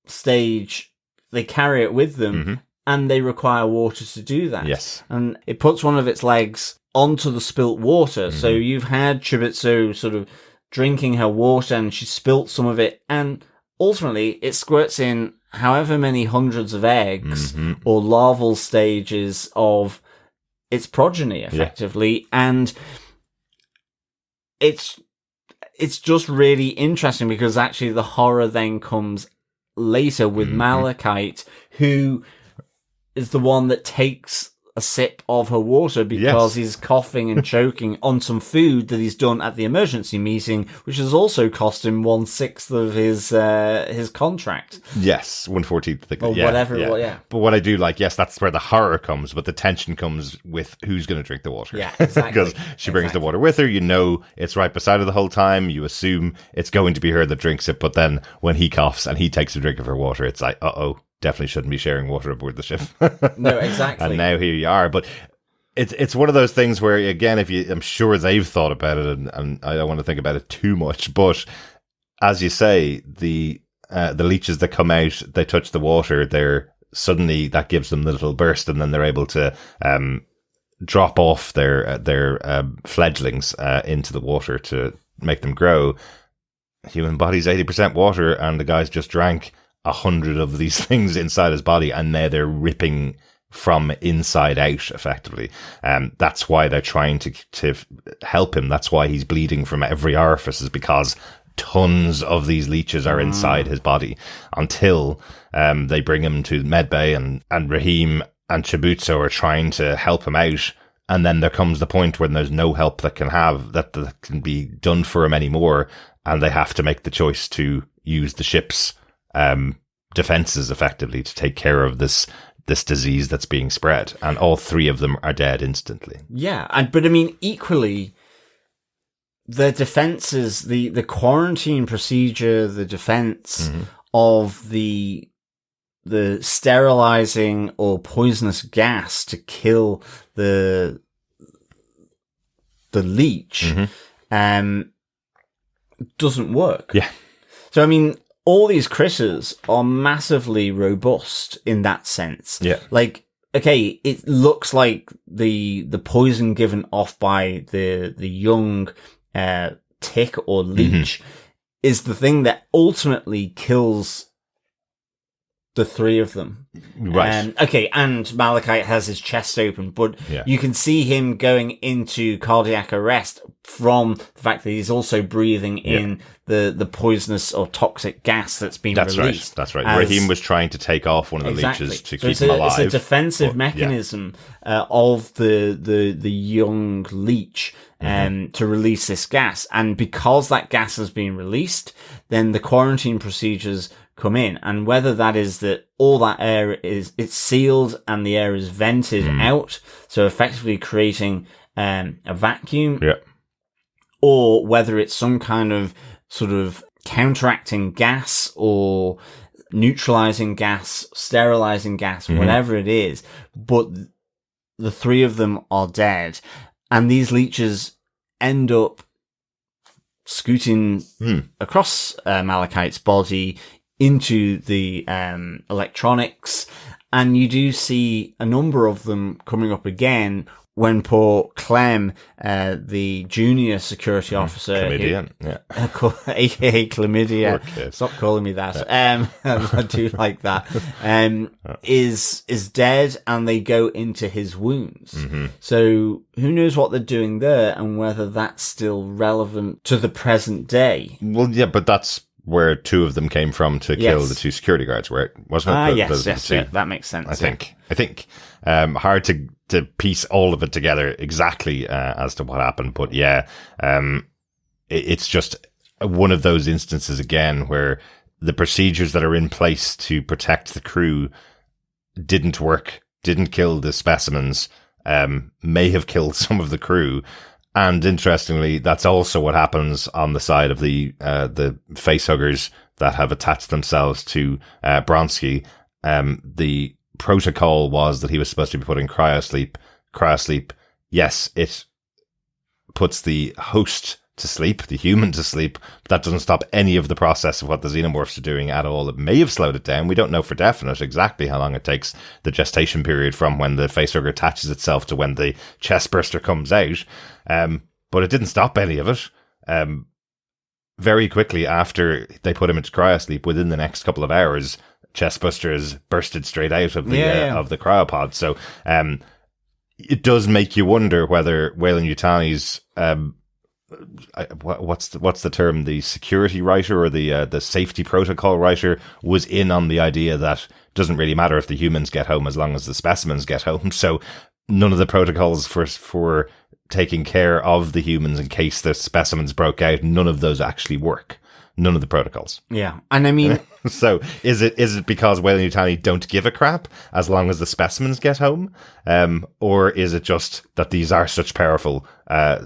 stage, they carry it with them, and they require water to do that. Yes. And it puts one of its legs onto the spilt water. So you've had Chibitsu sort of drinking her water, and she spilt some of it, and ultimately it squirts in however many hundreds of eggs or larval stages of its progeny, effectively. And it's just really interesting because actually the horror then comes later with Malachite, who is the one that takes a sip of her water because he's coughing and choking on some food that he's done at the emergency meeting, which has also cost him 1/6 of his contract. Yes, 1/14. Or whatever. Yeah. But what I do like, yes, that's where the horror comes, but the tension comes with who's going to drink the water. Yeah, exactly. Because she brings the water with her, you know it's right beside her the whole time, you assume it's going to be her that drinks it, but then when he coughs and he takes a drink of her water, it's like, uh-oh. Definitely shouldn't be sharing water aboard the ship. No, exactly. And now here you are. But it's one of those things where, again, I'm sure they've thought about it, and I don't want to think about it too much. But as you say, the leeches that come out, they touch the water. Suddenly that gives them the little burst, and then they're able to drop off their fledglings into the water to make them grow. Human body's 80% water, and the guy's just drank 100 of these things inside his body, and now they're ripping from inside out, effectively. That's why they're trying to help him. That's why he's bleeding from every orifice, is because tons of these leeches are inside his body, until they bring him to medbay, and Rahim and Chibutsu are trying to help him out. And then there comes the point when there's no help that can be done for him anymore, and they have to make the choice to use the ship's defenses, effectively, to take care of this disease that's being spread. And all three of them are dead instantly. Yeah, but I mean, equally, the defenses, the quarantine procedure, the defense of the the sterilizing or poisonous gas to kill the leech doesn't work. Yeah. So, I mean, all these critters are massively robust in that sense. Yeah. Like, okay, it looks like the poison given off by the young tick or leech is the thing that ultimately kills the three of them. Right. Okay, and Malachite has his chest open, but you can see him going into cardiac arrest from the fact that he's also breathing in the poisonous or toxic gas that's been released. That's right. Rahim was trying to take off one of the leeches to keep him alive. It's a defensive mechanism of the young leech to release this gas. And because that gas has been released, then the quarantine procedures come in, and whether that is that all that air it's sealed and the air is vented out, so effectively creating a vacuum, or whether it's some kind of sort of counteracting gas or neutralizing gas, sterilizing gas, whatever it is, but the three of them are dead, and these leeches end up scooting across Malachite's body into the electronics, and you do see a number of them coming up again when poor Clem, the junior security officer, Chlamydia, aka Chlamydia, stop calling me that. I do like that. Is dead, and they go into his wounds. So who knows what they're doing there, and whether that's still relevant to the present day. Well, yeah, but that's where two of them came from to kill the two security guards, right? Wasn't it? Yes, that makes sense. I think. Hard to piece all of it together exactly as to what happened, but it's just one of those instances again where the procedures that are in place to protect the crew didn't work, didn't kill the specimens, may have killed some of the crew. And interestingly, that's also what happens on the side of the facehuggers that have attached themselves to Bronski. The protocol was that he was supposed to be put in cryosleep. Cryosleep, yes, it puts the host to sleep, the human to sleep, but that doesn't stop any of the process of what the xenomorphs are doing at all. It may have slowed it down. We don't know for definite exactly how long it takes, the gestation period from when the facehugger attaches itself to when the chest burster comes out. But it didn't stop any of it. Very quickly after they put him into cryosleep, within the next couple of hours, chestbuster is bursted straight out of the cryopod. So it does make you wonder whether Weyland-Yutani's what's the term? The security writer or the safety protocol writer was in on the idea that it doesn't really matter if the humans get home as long as the specimens get home. So none of the protocols for taking care of the humans in case the specimens broke out, none of those actually work. None of the protocols. Yeah. And I mean, so is it because Weyland-Yutani don't give a crap as long as the specimens get home? Or is it just that these are such powerful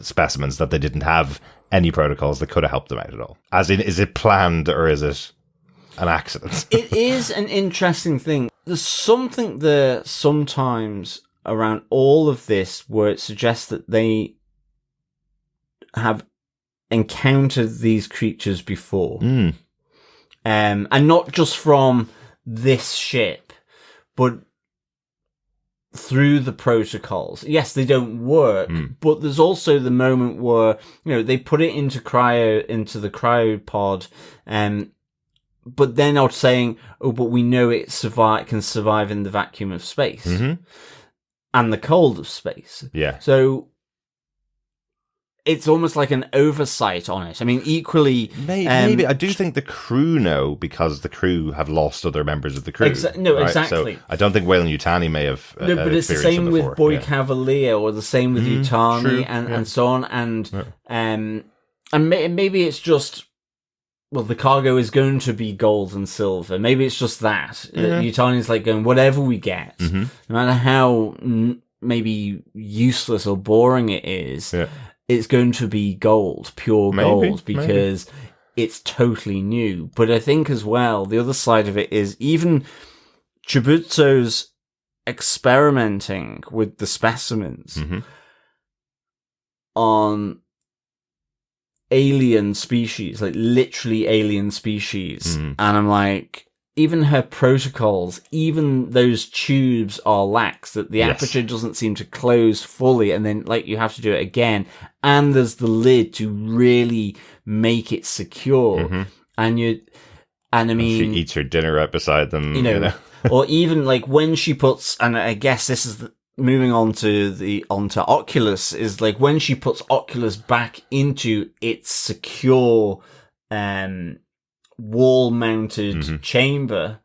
specimens that they didn't have any protocols that could have helped them out at all? As in, is it planned or is it an accident? It is an interesting thing. There's something there sometimes around all of this where it suggests that they have encountered these creatures before. And not just from this ship, but through the protocols. Yes, they don't work, but there's also the moment where, they put it into the cryopod, but they're not saying, oh, but we know it can survive in the vacuum of space and the cold of space. Yeah. So it's almost like an oversight on it. I mean, equally... Maybe. I do think the crew know, because the crew have lost other members of the crew. Exactly. So I don't think Weyland-Yutani may have but it's the same with Boy Cavalier, or the same with Yutani, and so on. And maybe it's just... Well, the cargo is going to be gold and silver. Maybe it's just that. Yutani's like going, whatever we get, no matter how maybe useless or boring it is... it's going to be gold, pure gold, because it's totally new. But I think as well, the other side of it is, even Chibutsu's experimenting with the specimens on alien species, like literally alien species. And I'm like, even her protocols, even those tubes are lax, that the aperture doesn't seem to close fully, and then like you have to do it again, and there's the lid to really make it secure. And I mean, she eats her dinner right beside them, you know. Or even like when she puts, and I guess this is moving on to onto Oculus, is like when she puts Oculus back into its secure wall mounted chamber,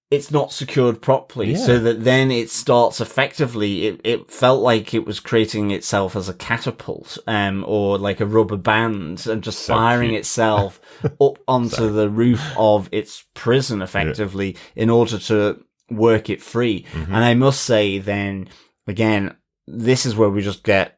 it's not secured properly, so that then it starts effectively, it felt like it was creating itself as a catapult, or like a rubber band, and just firing itself up onto the roof of its prison effectively in order to work it free. And I must say then, again, this is where we just get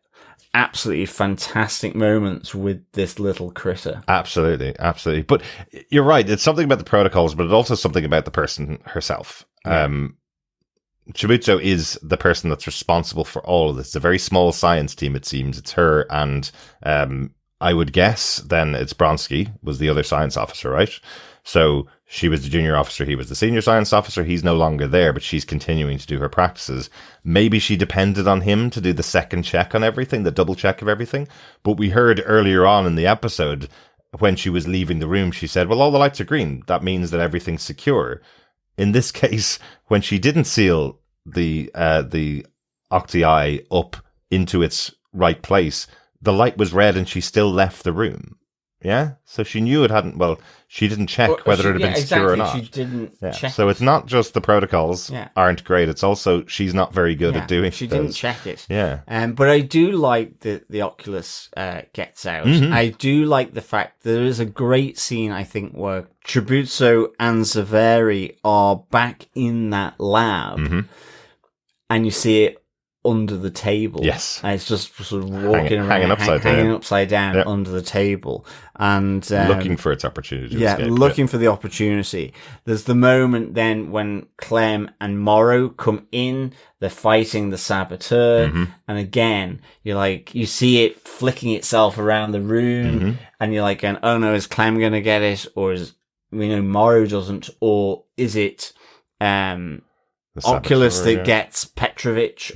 absolutely fantastic moments with this little critter. Absolutely. But you're right. It's something about the protocols, but it's also something about the person herself. Chibutsu is the person that's responsible for all of this. It's a very small science team, it seems. It's her and I would guess then it's Bronski was the other science officer, right? So she was the junior officer, he was the senior science officer. He's no longer there, but she's continuing to do her practices. Maybe she depended on him to do the second check on everything, the double check of everything. But we heard earlier on in the episode, when she was leaving the room, she said, well, all the lights are green. That means that everything's secure. In this case, when she didn't seal the octi up into its right place, the light was red and she still left the room. Yeah, so she knew it hadn't. Well, she didn't check whether it had been secure or not. She didn't check. So it's not just the protocols aren't great. It's also she's not very good at doing. She didn't check it. Yeah. But I do like that the Oculus gets out. I do like the fact there is a great scene, I think, where Chibutsu and Zaveri are back in that lab, and you see it under the table. Yes. And it's just sort of walking around, hanging upside down under the table, and looking for its opportunity to escape. Looking for the opportunity. There's the moment then when Clem and Morrow come in, they're fighting the saboteur, and again, you see it flicking itself around the room, and you're like, oh no, is Clem going to get it, or is, Morrow doesn't, or is it Oculus that gets Petrovich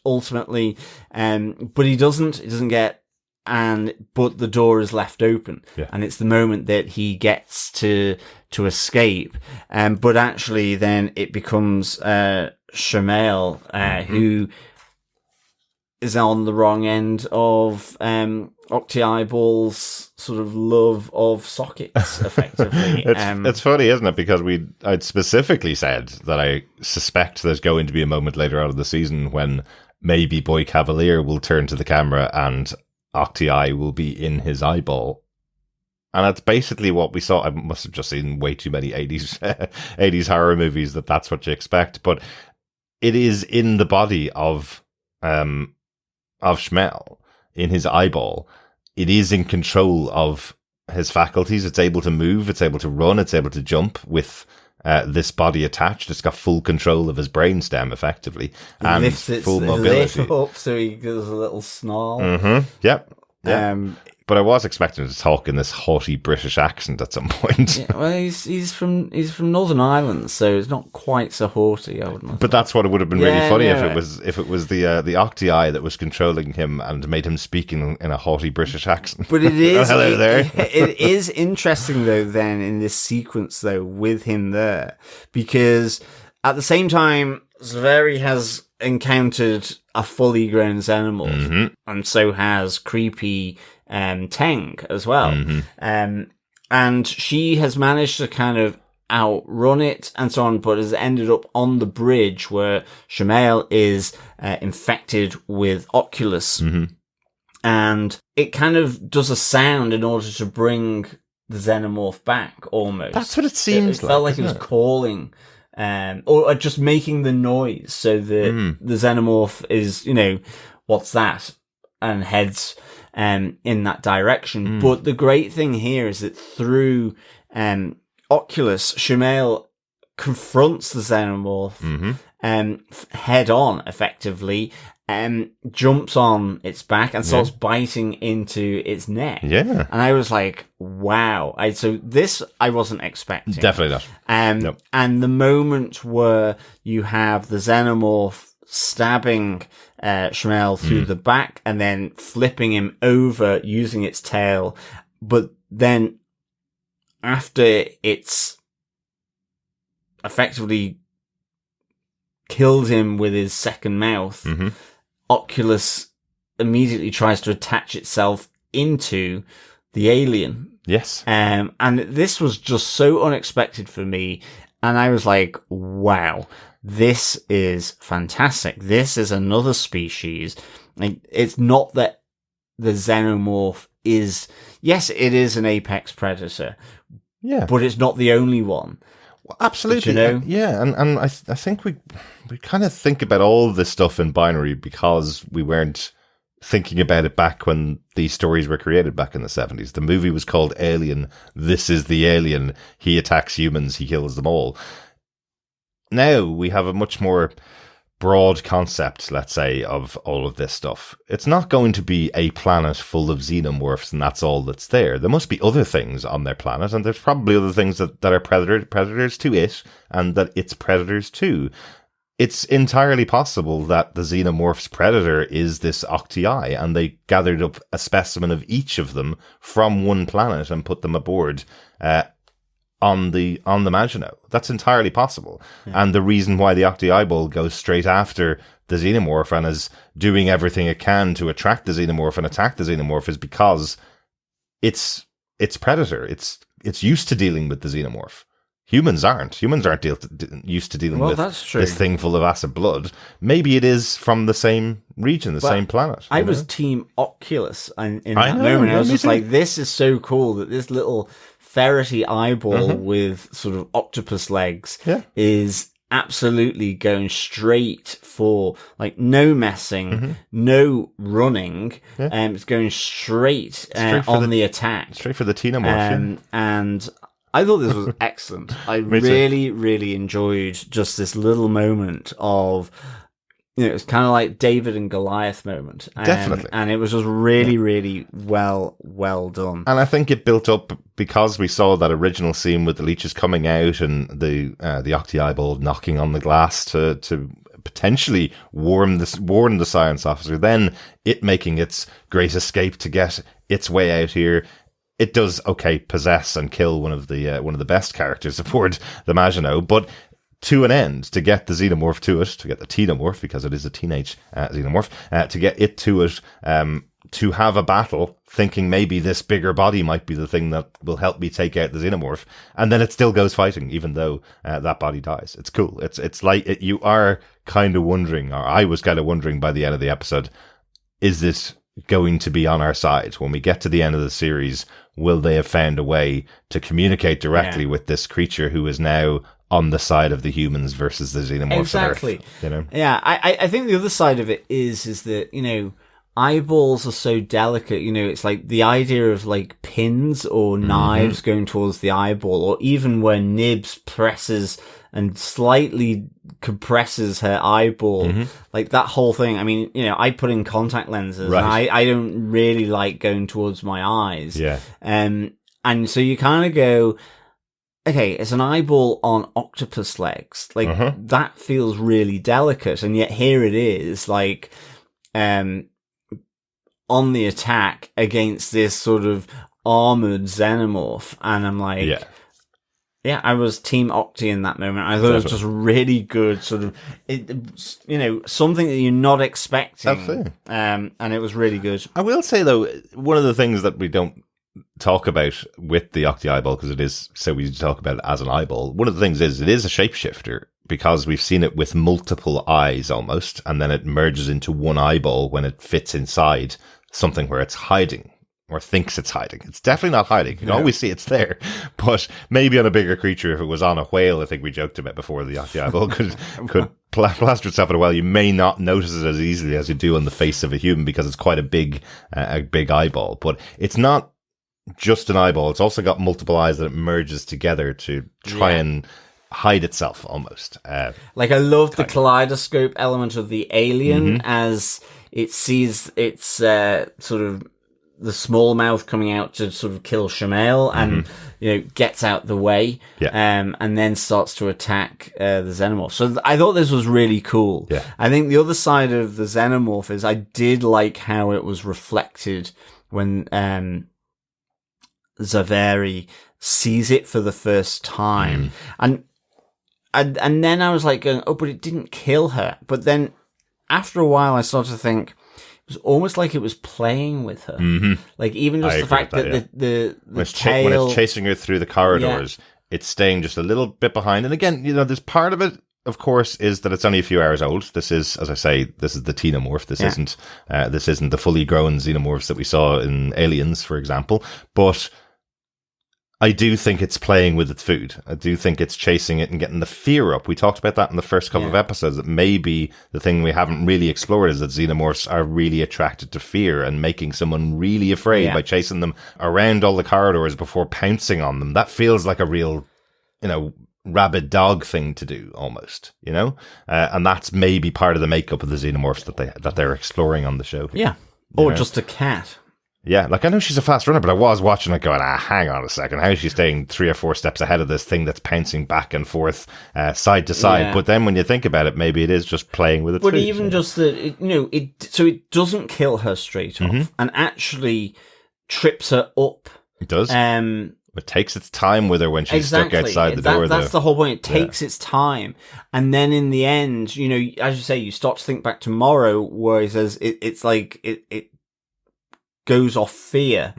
ultimately, but he doesn't get, but the door is left open, and it's the moment that he gets to escape, but actually then it becomes Shamail who is on the wrong end of Octi Eyeball's sort of love of sockets, effectively. It's funny, isn't it? Because I'd specifically said that I suspect there's going to be a moment later on in the season when maybe Boy Cavalier will turn to the camera and Octi Eye will be in his eyeball. And that's basically what we saw. I must have just seen way too many 80s horror movies that's what you expect. But it is in the body of Shmuel, in his eyeball. It is in control of his faculties. It's able to move, it's able to run, it's able to jump with this body attached. It's got full control of his brainstem, effectively, and lifts full mobility. Up so he does a little snarl. Yep. But I was expecting him to talk in this haughty British accent at some point. Yeah, well, he's from Northern Ireland, so it's not quite so haughty. I wouldn't. But that's what it would have been really funny if it was the Octi Eye that was controlling him and made him speak in a haughty British accent. But it is hello there. It is interesting though. Then in this sequence though, with him there, because at the same time, Zaveri has encountered a fully grown xenomorph, and so has creepy Teng as well. And she has managed to kind of outrun it and so on, but has ended up on the bridge where Shamail is infected with Oculus. And it kind of does a sound in order to bring the xenomorph back, almost. That's what it seems like. It felt like it was calling, or just making the noise so that the xenomorph is, what's that? And heads in that direction. But the great thing here is that through Oculus, Shmuel confronts the xenomorph head on, effectively, jumps on its back and starts biting into its neck. Yeah. And I was like, wow. So this I wasn't expecting. Definitely not. Nope. And the moment where you have the xenomorph stabbing Shmuel through the back and then flipping him over using its tail, but then after it's effectively killed him with his second mouth, Oculus immediately tries to attach itself into the alien. Yes. And this was just so unexpected for me. And I was like, wow, this is fantastic. This is another species. Like, it's not that the xenomorph is, yes, it is an apex predator. Yeah. But it's not the only one. Well, absolutely. You know? Yeah. And I think we kind of think about all this stuff in binary because we weren't thinking about it back when these stories were created back in the 70s. The movie was called Alien. This is the alien. He attacks humans. He kills them all. Now we have a much more broad concept, let's say, of all of this stuff. It's not going to be a planet full of xenomorphs and that's all that's there. There must be other things on their planet, and there's probably other things that are predators to it and that it's predators too. It's entirely possible that the xenomorph's predator is this octii, and they gathered up a specimen of each of them from one planet and put them aboard on the Maginot. That's entirely possible. Yeah. And the reason why the octi eyeball goes straight after the xenomorph and is doing everything it can to attract the xenomorph and attack the xenomorph is because it's predator. It's used to dealing with the xenomorph. Humans aren't. Humans aren't used to dealing with this thing full of acid blood. Maybe it is from the same region, the same planet. I was Team Oculus in that moment. I was just like, this is so cool that this little ferrety eyeball with sort of octopus legs is absolutely going straight for, like, no messing, no running. It's going straight on the attack. Straight for the xenomorph. And I thought this was excellent. I really enjoyed just this little moment of, you know, it's kind of like David and Goliath moment. Definitely. And it was just really well done. And I think it built up because we saw that original scene with the leeches coming out and the octi eyeball knocking on the glass to potentially warn the science officer, then it making its great escape to get its way out here. It does, possess and kill one of the best characters aboard the Maginot, but to an end, to get the xenomorph to it, to get the xenomorph, because it is a teenage xenomorph, to get it to it, to have a battle, thinking maybe this bigger body might be the thing that will help me take out the xenomorph, and then it still goes fighting, even though that body dies. It's cool. It's like, you are kind of wondering, or I was kind of wondering by the end of the episode, is this going to be on our side? When we get to the end of the series, will they have found a way to communicate directly with this creature who is now on the side of the humans versus the xenomorphs? Exactly. On Earth, you know? Yeah, I think the other side of it is that, you know, eyeballs are so delicate. You know, it's like the idea of like pins or knives going towards the eyeball, or even where Nibs presses and slightly compresses her eyeball, like that whole thing. I mean, you know, I put in contact lenses, and I don't really like going towards my eyes. Yeah. And so you kind of go, okay, it's an eyeball on octopus legs. Like, that feels really delicate. And yet here it is, like, on the attack against this sort of armored xenomorph. And I'm like, yeah, I was Team Octi in that moment. I thought it was just really good, sort of, you know, something that you're not expecting. Absolutely. And it was really good. I will say, though, one of the things that we don't talk about with the octi eyeball, because it is so easy to talk about it as an eyeball, one of the things is it is a shapeshifter, because we've seen it with multiple eyes almost, and then it merges into one eyeball when it fits inside something where it's hiding. Or thinks it's hiding. It's definitely not hiding. You can always see it's there. But maybe on a bigger creature, if it was on a whale, I think we joked about before, the octi eyeball could plaster itself in a whale. You may not notice it as easily as you do on the face of a human, because it's quite a big eyeball. But it's not just an eyeball. It's also got multiple eyes that it merges together to try and hide itself almost. Like, I love the kaleidoscope element of the alien as it sees its sort of the small mouth coming out to sort of kill Shamail and, gets out the way and then starts to attack the xenomorph. So I thought this was really cool. Yeah. I think the other side of the xenomorph is I did like how it was reflected when Zaveri sees it for the first time. And then I was like going, oh, but it didn't kill her. But then after a while, I started to think, it was almost like it was playing with her. Like, even just the fact that the tail... When it's chasing her through the corridors, it's staying just a little bit behind. And again, there's part of it, of course, is that it's only a few hours old. This is, as I say, this is the xenomorph. This isn't the fully grown xenomorphs that we saw in Aliens, for example. But I do think it's playing with its food. I do think it's chasing it and getting the fear up. We talked about that in the first couple of episodes, that maybe the thing we haven't really explored is that xenomorphs are really attracted to fear and making someone really afraid by chasing them around all the corridors before pouncing on them. That feels like a real, rabid dog thing to do almost, and that's maybe part of the makeup of the xenomorphs that they're exploring on the show. Yeah. Or just a cat. Yeah, like I know she's a fast runner, but I was watching it going, hang on a second. How is she staying 3 or 4 steps ahead of this thing that's pouncing back and forth, side to side? Yeah. But then when you think about it, maybe it is just playing with its food. But even just that, so it doesn't kill her straight off and actually trips her up. It does. It takes its time with her when she's stuck outside the door. That's the whole point. It takes its time. And then in the end, as you say, you start to think back to Morrow, where he says it's like it goes off fear,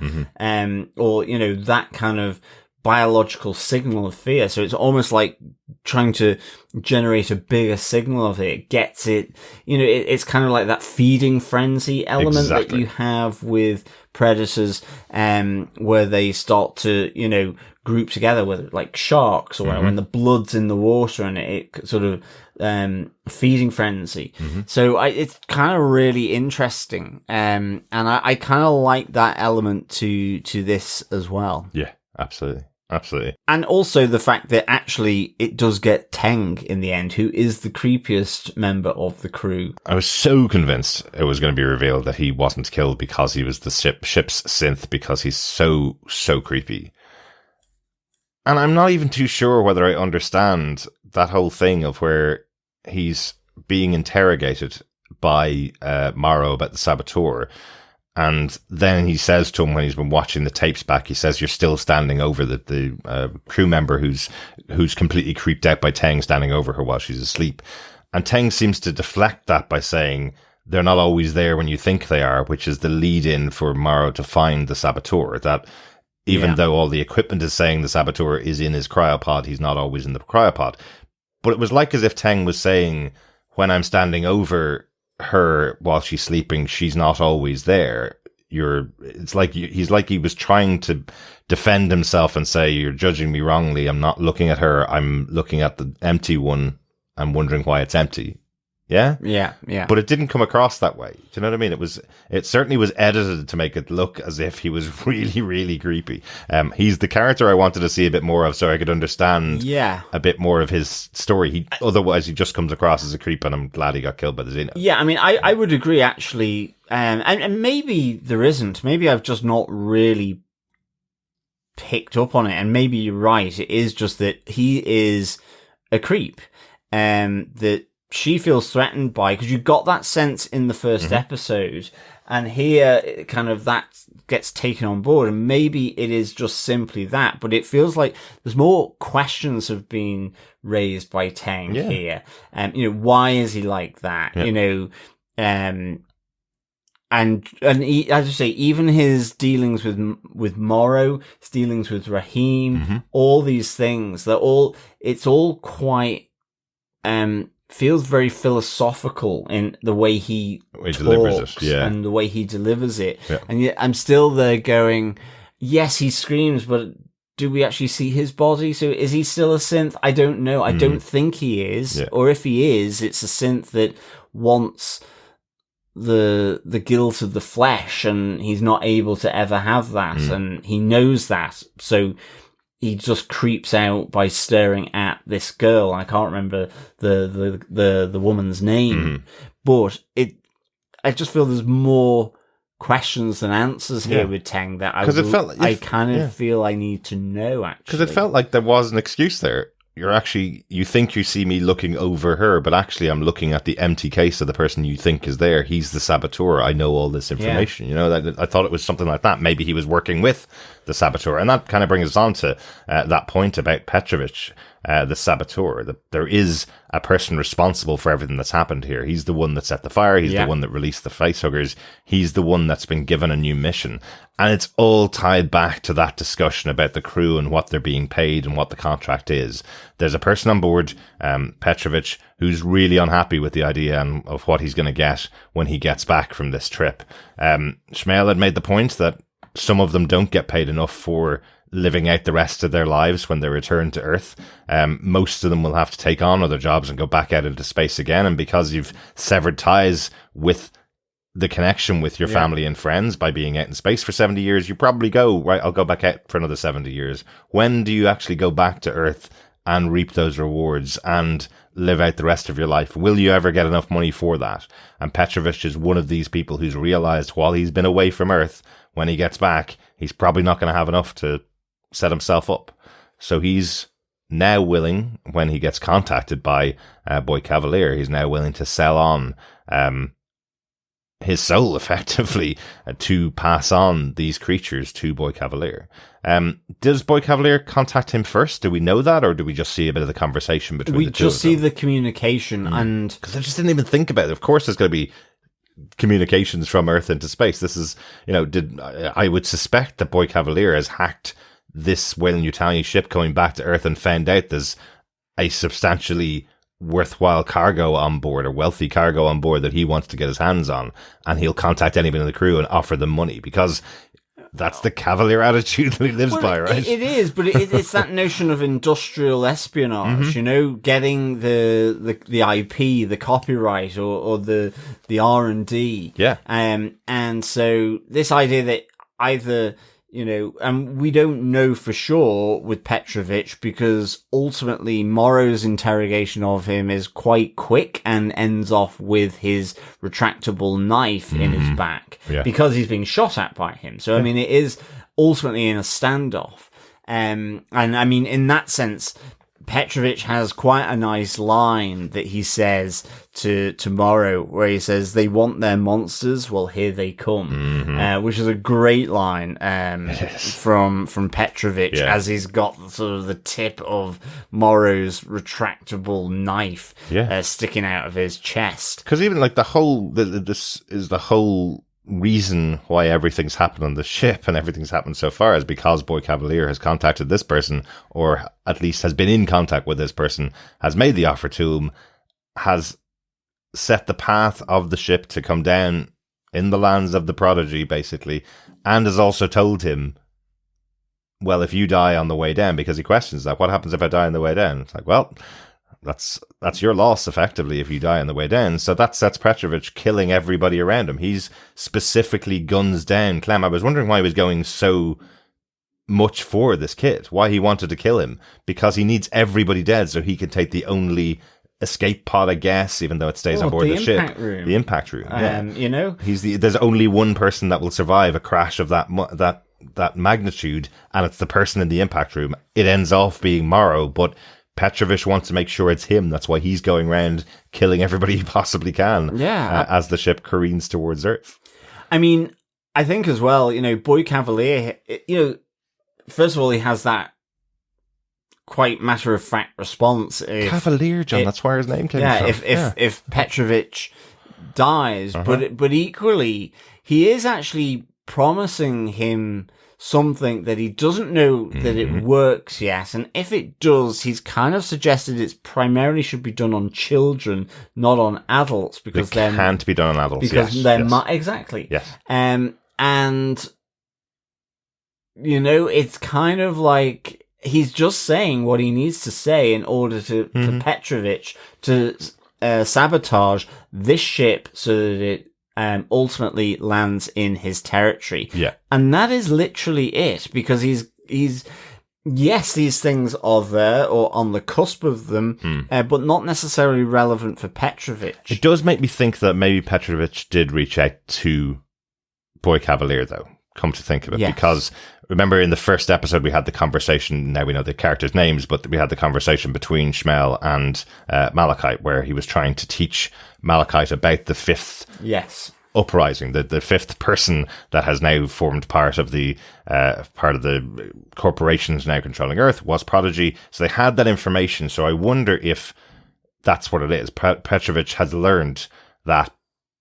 or that kind of biological signal of fear. So it's almost like trying to generate a bigger signal of it. It gets it, it's kind of like that feeding frenzy element that you have with predators, where they start to, group together, whether like sharks or when the blood's in the water and it sort of feeding frenzy. So it's kind of really interesting, and I kind of like that element to this as well. Yeah, absolutely. And also the fact that actually it does get Teng in the end, who is the creepiest member of the crew. I was so convinced it was going to be revealed that he wasn't killed because he was the ship's synth, because he's so creepy. And I'm not even too sure whether I understand that whole thing of where he's being interrogated by Morrow about the saboteur. And then he says to him, when he's been watching the tapes back, he says, "You're still standing over the crew member who's completely creeped out by Teng standing over her while she's asleep." And Teng seems to deflect that by saying, "They're not always there when you think they are," which is the lead-in for Morrow to find the saboteur. That even though all the equipment is saying the saboteur is in his cryopod, he's not always in the cryopod. But it was like as if Teng was saying, when I'm standing over her while she's sleeping, she's not always there. He's like he was trying to defend himself and say, "You're judging me wrongly. I'm not looking at her. I'm looking at the empty one. I'm wondering why it's empty." Yeah? Yeah. But it didn't come across that way. Do you know what I mean? It certainly was edited to make it look as if he was really, really creepy. He's the character I wanted to see a bit more of so I could understand a bit more of his story. Otherwise, he just comes across as a creep, and I'm glad he got killed by the Xeno. Yeah, I mean, I would agree, actually. And maybe there isn't. Maybe I've just not really picked up on it. And maybe you're right. It is just that he is a creep. That she feels threatened by, because you got that sense in the first episode, and here kind of that gets taken on board, and maybe it is just simply that, but it feels like there's more questions have been raised by Teng here. Why is he like that? And he, as you say, even his dealings with Morrow, his dealings with Rahim, all these things, it's all quite, feels very philosophical in the way he talks and the way he delivers it. Yeah. And yet I'm still there going, yes, he screams, but do we actually see his body? So is he still a synth? I don't know. I don't think he is. Yeah. Or if he is, it's a synth that wants the guilt of the flesh, and he's not able to ever have that, and he knows that, so he just creeps out by staring at this girl. I can't remember the woman's name, but I just feel there's more questions than answers here with Teng that I kind of feel I need to know, actually. Because it felt like there was an excuse there. You think you see me looking over her, but actually I'm looking at the empty case of the person you think is there. He's the saboteur. I know all this information. You know, I thought it was something like that. Maybe he was working with the saboteur. And that kind of brings us on to that point about Petrovich, the saboteur. There is a person responsible for everything that's happened here. He's the one that set the fire. He's the one that released the facehuggers. He's the one that's been given a new mission. And it's all tied back to that discussion about the crew and what they're being paid and what the contract is. There's a person on board, Petrovich, who's really unhappy with the idea of what he's going to get when he gets back from this trip. Shmael had made the point that some of them don't get paid enough for living out the rest of their lives when they return to Earth. Most of them will have to take on other jobs and go back out into space again. And because you've severed ties with the connection with your family and friends by being out in space for 70 years, you probably go, right, I'll go back out for another 70 years. When do you actually go back to Earth and reap those rewards and live out the rest of your life? Will you ever get enough money for that? And Petrovich is one of these people who's realized while he's been away from Earth, when he gets back, he's probably not going to have enough to set himself up. So he's now willing, when he gets contacted by Boy Cavalier, he's now willing to sell on his soul, effectively, to pass on these creatures to Boy Cavalier. Does Boy Cavalier contact him first? Do we know that, or do we just see a bit of the conversation between the two of them? We just see the communication, and... Because I just didn't even think about it. Of course there's going to be communications from Earth into space. This is, I would suspect that Boy Cavalier has hacked this Weyland-Yutani ship coming back to Earth and found out there's a substantially worthwhile cargo on board, or wealthy cargo on board that he wants to get his hands on, and he'll contact anyone in the crew and offer them money, because that's the Cavalier attitude that he lives by, right? It is, but it's that notion of industrial espionage, getting the IP, the copyright, or the R&D. Yeah. And so this idea that either... and we don't know for sure with Petrovich, because ultimately Morrow's interrogation of him is quite quick and ends off with his retractable knife in his back because he's being shot at by him. So, I mean, it is ultimately in a standoff. And I mean, in that sense, Petrovich has quite a nice line that he says to Morrow, where he says, "They want their monsters, well, here they come," which is a great line from Petrovich, as he's got sort of the tip of Morrow's retractable knife sticking out of his chest. Because even like this is the whole reason why everything's happened on the ship and everything's happened so far is because Boy Cavalier has contacted this person, or at least has been in contact with this person, has made the offer to him, has set the path of the ship to come down in the lands of the Prodigy, basically, and has also told him, well, if you die on the way down, because he questions that, what happens if I die on the way down? It's like, well, that's your loss, effectively, if you die on the way down. So that sets Petrovich killing everybody around him. He's specifically guns down Clem. I was wondering why he was going so much for this kid, why he wanted to kill him, because he needs everybody dead so he can take the only escape pod, I guess, even though it stays on board the ship. The impact room. There's only one person that will survive a crash of that magnitude, and it's the person in the impact room. It ends off being Morrow, but Petrovich wants to make sure it's him. That's why he's going around killing everybody he possibly can as the ship careens towards Earth. I mean, I think as well, Boy Cavalier, first of all, he has that quite matter-of-fact response. Cavalier, John, that's where his name came from. If Petrovich dies, but equally, he is actually promising him something that he doesn't know that it works yet, and if it does, he's kind of suggested it's primarily should be done on children, not on adults, because it can't be done on adults. Because exactly. Yes. And it's kind of like he's just saying what he needs to say in order to for Petrovich to sabotage this ship so that it ultimately lands in his territory. Yeah. And that is literally it, because he's yes, these things are there or on the cusp of them, but not necessarily relevant for Petrovich. It does make me think that maybe Petrovich did reach out to Boy Cavalier, though, come to think of it. Yes. Because remember in the first episode we had the conversation, now we know the characters' names, but we had the conversation between Shmuel and Malachite, where he was trying to teach Malachite about the fifth uprising, the fifth person that has now formed part of the corporations now controlling Earth was Prodigy. So they had that information. So I wonder if that's what it is. Petrovich has learned that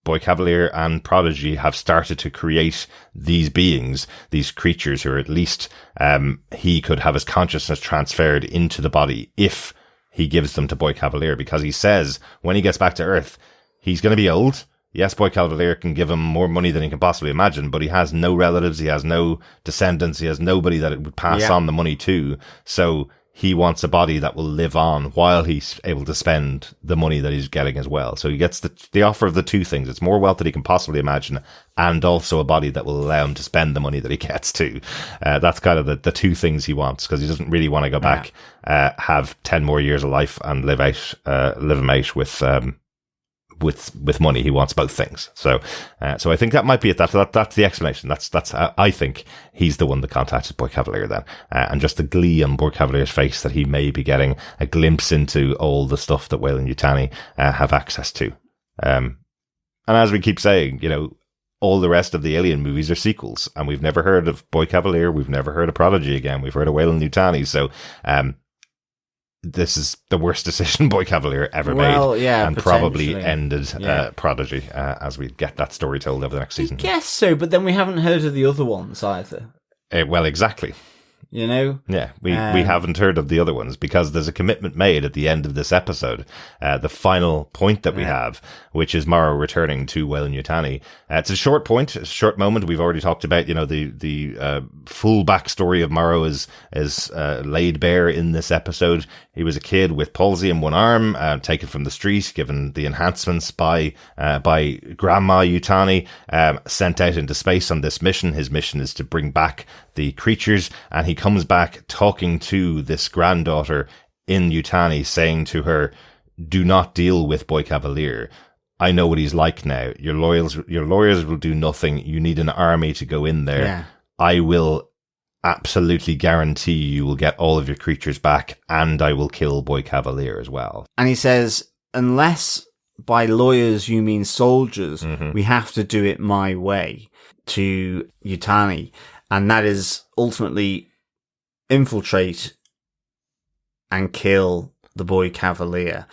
Boy Cavalier and Prodigy have started to create these beings, these creatures who are at least he could have his consciousness transferred into the body if he gives them to Boy Cavalier, because he says when he gets back to Earth, he's going to be old. Yes, Boy Cavalier can give him more money than he can possibly imagine, but he has no relatives, he has no descendants, he has nobody that it would pass on the money to. So he wants a body that will live on while he's able to spend the money that he's getting as well. So he gets the offer of the two things. It's more wealth than he can possibly imagine, and also a body that will allow him to spend the money that he gets to. That's kind of the two things he wants, because he doesn't really want to go back, have 10 more years of life and live them out with money. He wants both things. So I think that might be it. That's the explanation. That's I think he's the one that contacted Boy Cavalier then. And just the glee on Boy Cavalier's face that he may be getting a glimpse into all the stuff that Weyland-Yutani have access to. And as we keep saying, all the rest of the Alien movies are sequels, and we've never heard of Boy Cavalier. We've never heard of Prodigy again. We've heard of Weyland-Yutani. So, this is the worst decision Boy Cavalier ever made, and probably ended Prodigy as we get that story told over the next season. I guess so, but then we haven't heard of the other ones either. Well, exactly. Yeah, we haven't heard of the other ones, because there's a commitment made at the end of this episode, the final point that we have, which is Morrow returning to Weyland-Yutani. It's a short point, a short moment. We've already talked about, the full backstory of Morrow is laid bare in this episode. He was a kid with palsy in one arm, taken from the street, given the enhancements by Grandma Yutani, sent out into space on this mission. His mission is to bring back the creatures, and he comes back talking to this granddaughter in Yutani, saying to her, "Do not deal with Boy Cavalier. I know what he's like now. Your lawyers will do nothing. You need an army to go in there. Yeah. I will absolutely guarantee you will get all of your creatures back, and I will kill Boy Cavalier as well." And he says, unless by lawyers you mean soldiers, we have to do it my way, to Yutani. And that is ultimately infiltrate and kill the Boy Cavalier.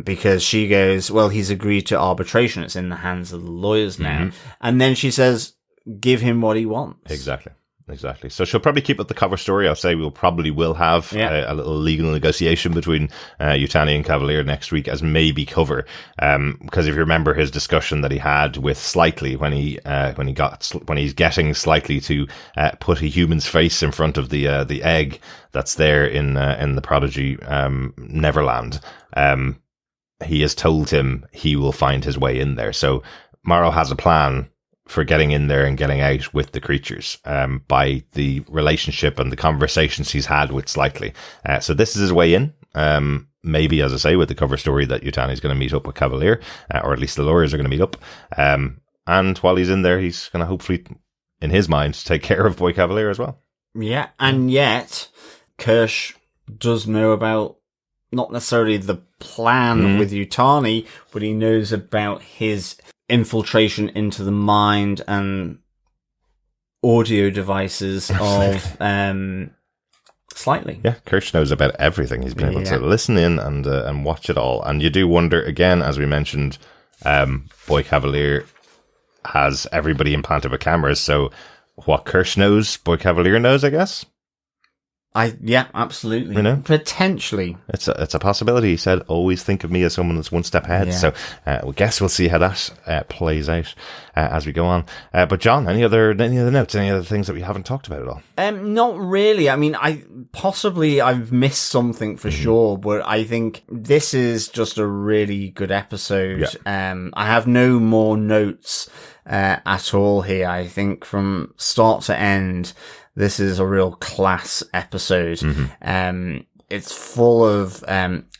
Because she goes, well, he's agreed to arbitration. It's in the hands of the lawyers now. And then she says, give him what he wants. Exactly. So she'll probably keep up the cover story. I'll say will have a little legal negotiation between Yutani and Cavalier next week as maybe cover. Because if you remember his discussion that he had with Slightly when he's getting Slightly to put a human's face in front of the egg that's there in the Prodigy Neverland, he has told him he will find his way in there. So Morrow has a plan for getting in there and getting out with the creatures by the relationship and the conversations he's had with Slightly. So this is his way in. Maybe, as I say, with the cover story that Yutani is going to meet up with Cavalier, or at least the lawyers are going to meet up. And while he's in there, he's going to hopefully, in his mind, take care of Boy Cavalier as well. Yeah, and yet Kirsch does know about not necessarily the plan with Yutani, but he knows about his infiltration into the mind and audio devices of Slightly. Yeah, Kirsch knows about everything. He's been able to listen in and watch it all. And you do wonder, again, as we mentioned, Boy Cavalier has everybody implanted with cameras. So what Kirsch knows, Boy Cavalier knows, I guess. Absolutely. You know? Potentially. It's a possibility. He said, always think of me as someone that's one step ahead. Yeah. So I guess we'll see how that plays out as we go on. But John, any other notes, any other things that we haven't talked about at all? Not really. I mean, I've missed something for sure, but I think this is just a really good episode. Yeah. I have no more notes at all here. I think from start to end, this is a real class episode. It's full of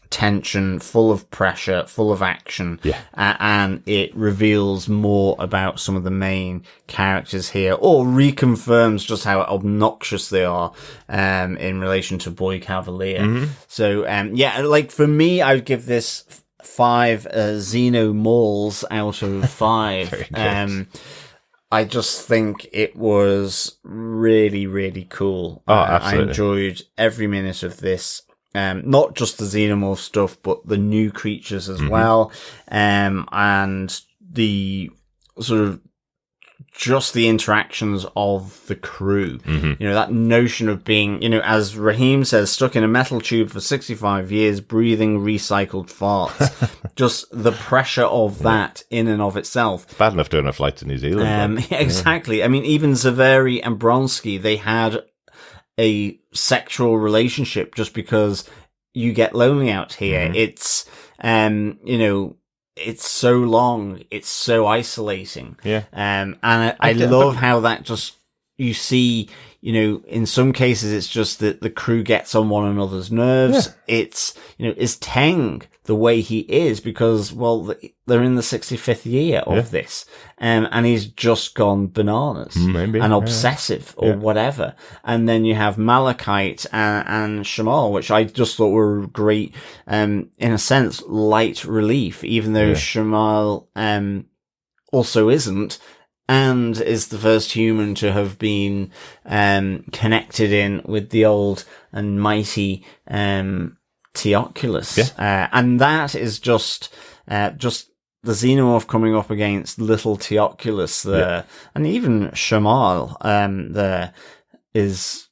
tension, full of pressure, full of action. And it reveals more about some of the main characters here, or reconfirms just how obnoxious they are in relation to Boy Cavalier. So, like for me, I would give this 5 xenomorphs out of 5. Very good. I just think it was really, really cool. Oh, I absolutely. enjoyed every minute of this. Not just the xenomorph stuff, but the new creatures as well. And the sort of just the interactions of the crew. You know, that notion of being, as Rahim says, stuck in a metal tube for 65 years, breathing recycled farts. Just the pressure of that in and of itself. It's bad enough doing a flight to New Zealand. Exactly. I mean, even Zaveri and Bronski, they had a sexual relationship just because you get lonely out here. It's, it's so long. It's so isolating. Yeah. And I love how that just, you see, in some cases, it's just that the crew gets on one another's nerves. Yeah. It's, is Teng the way he is because, well, they're in the 65th year of this. And he's just gone bananas and obsessive or whatever. And then you have Malachite and Shamal, which I just thought were great, in a sense, light relief, even though Shamal, also isn't. And is the first human to have been connected in with the old and mighty Teoculus. And that is just the xenomorph coming up against little Teoculus there. And even Shamal there is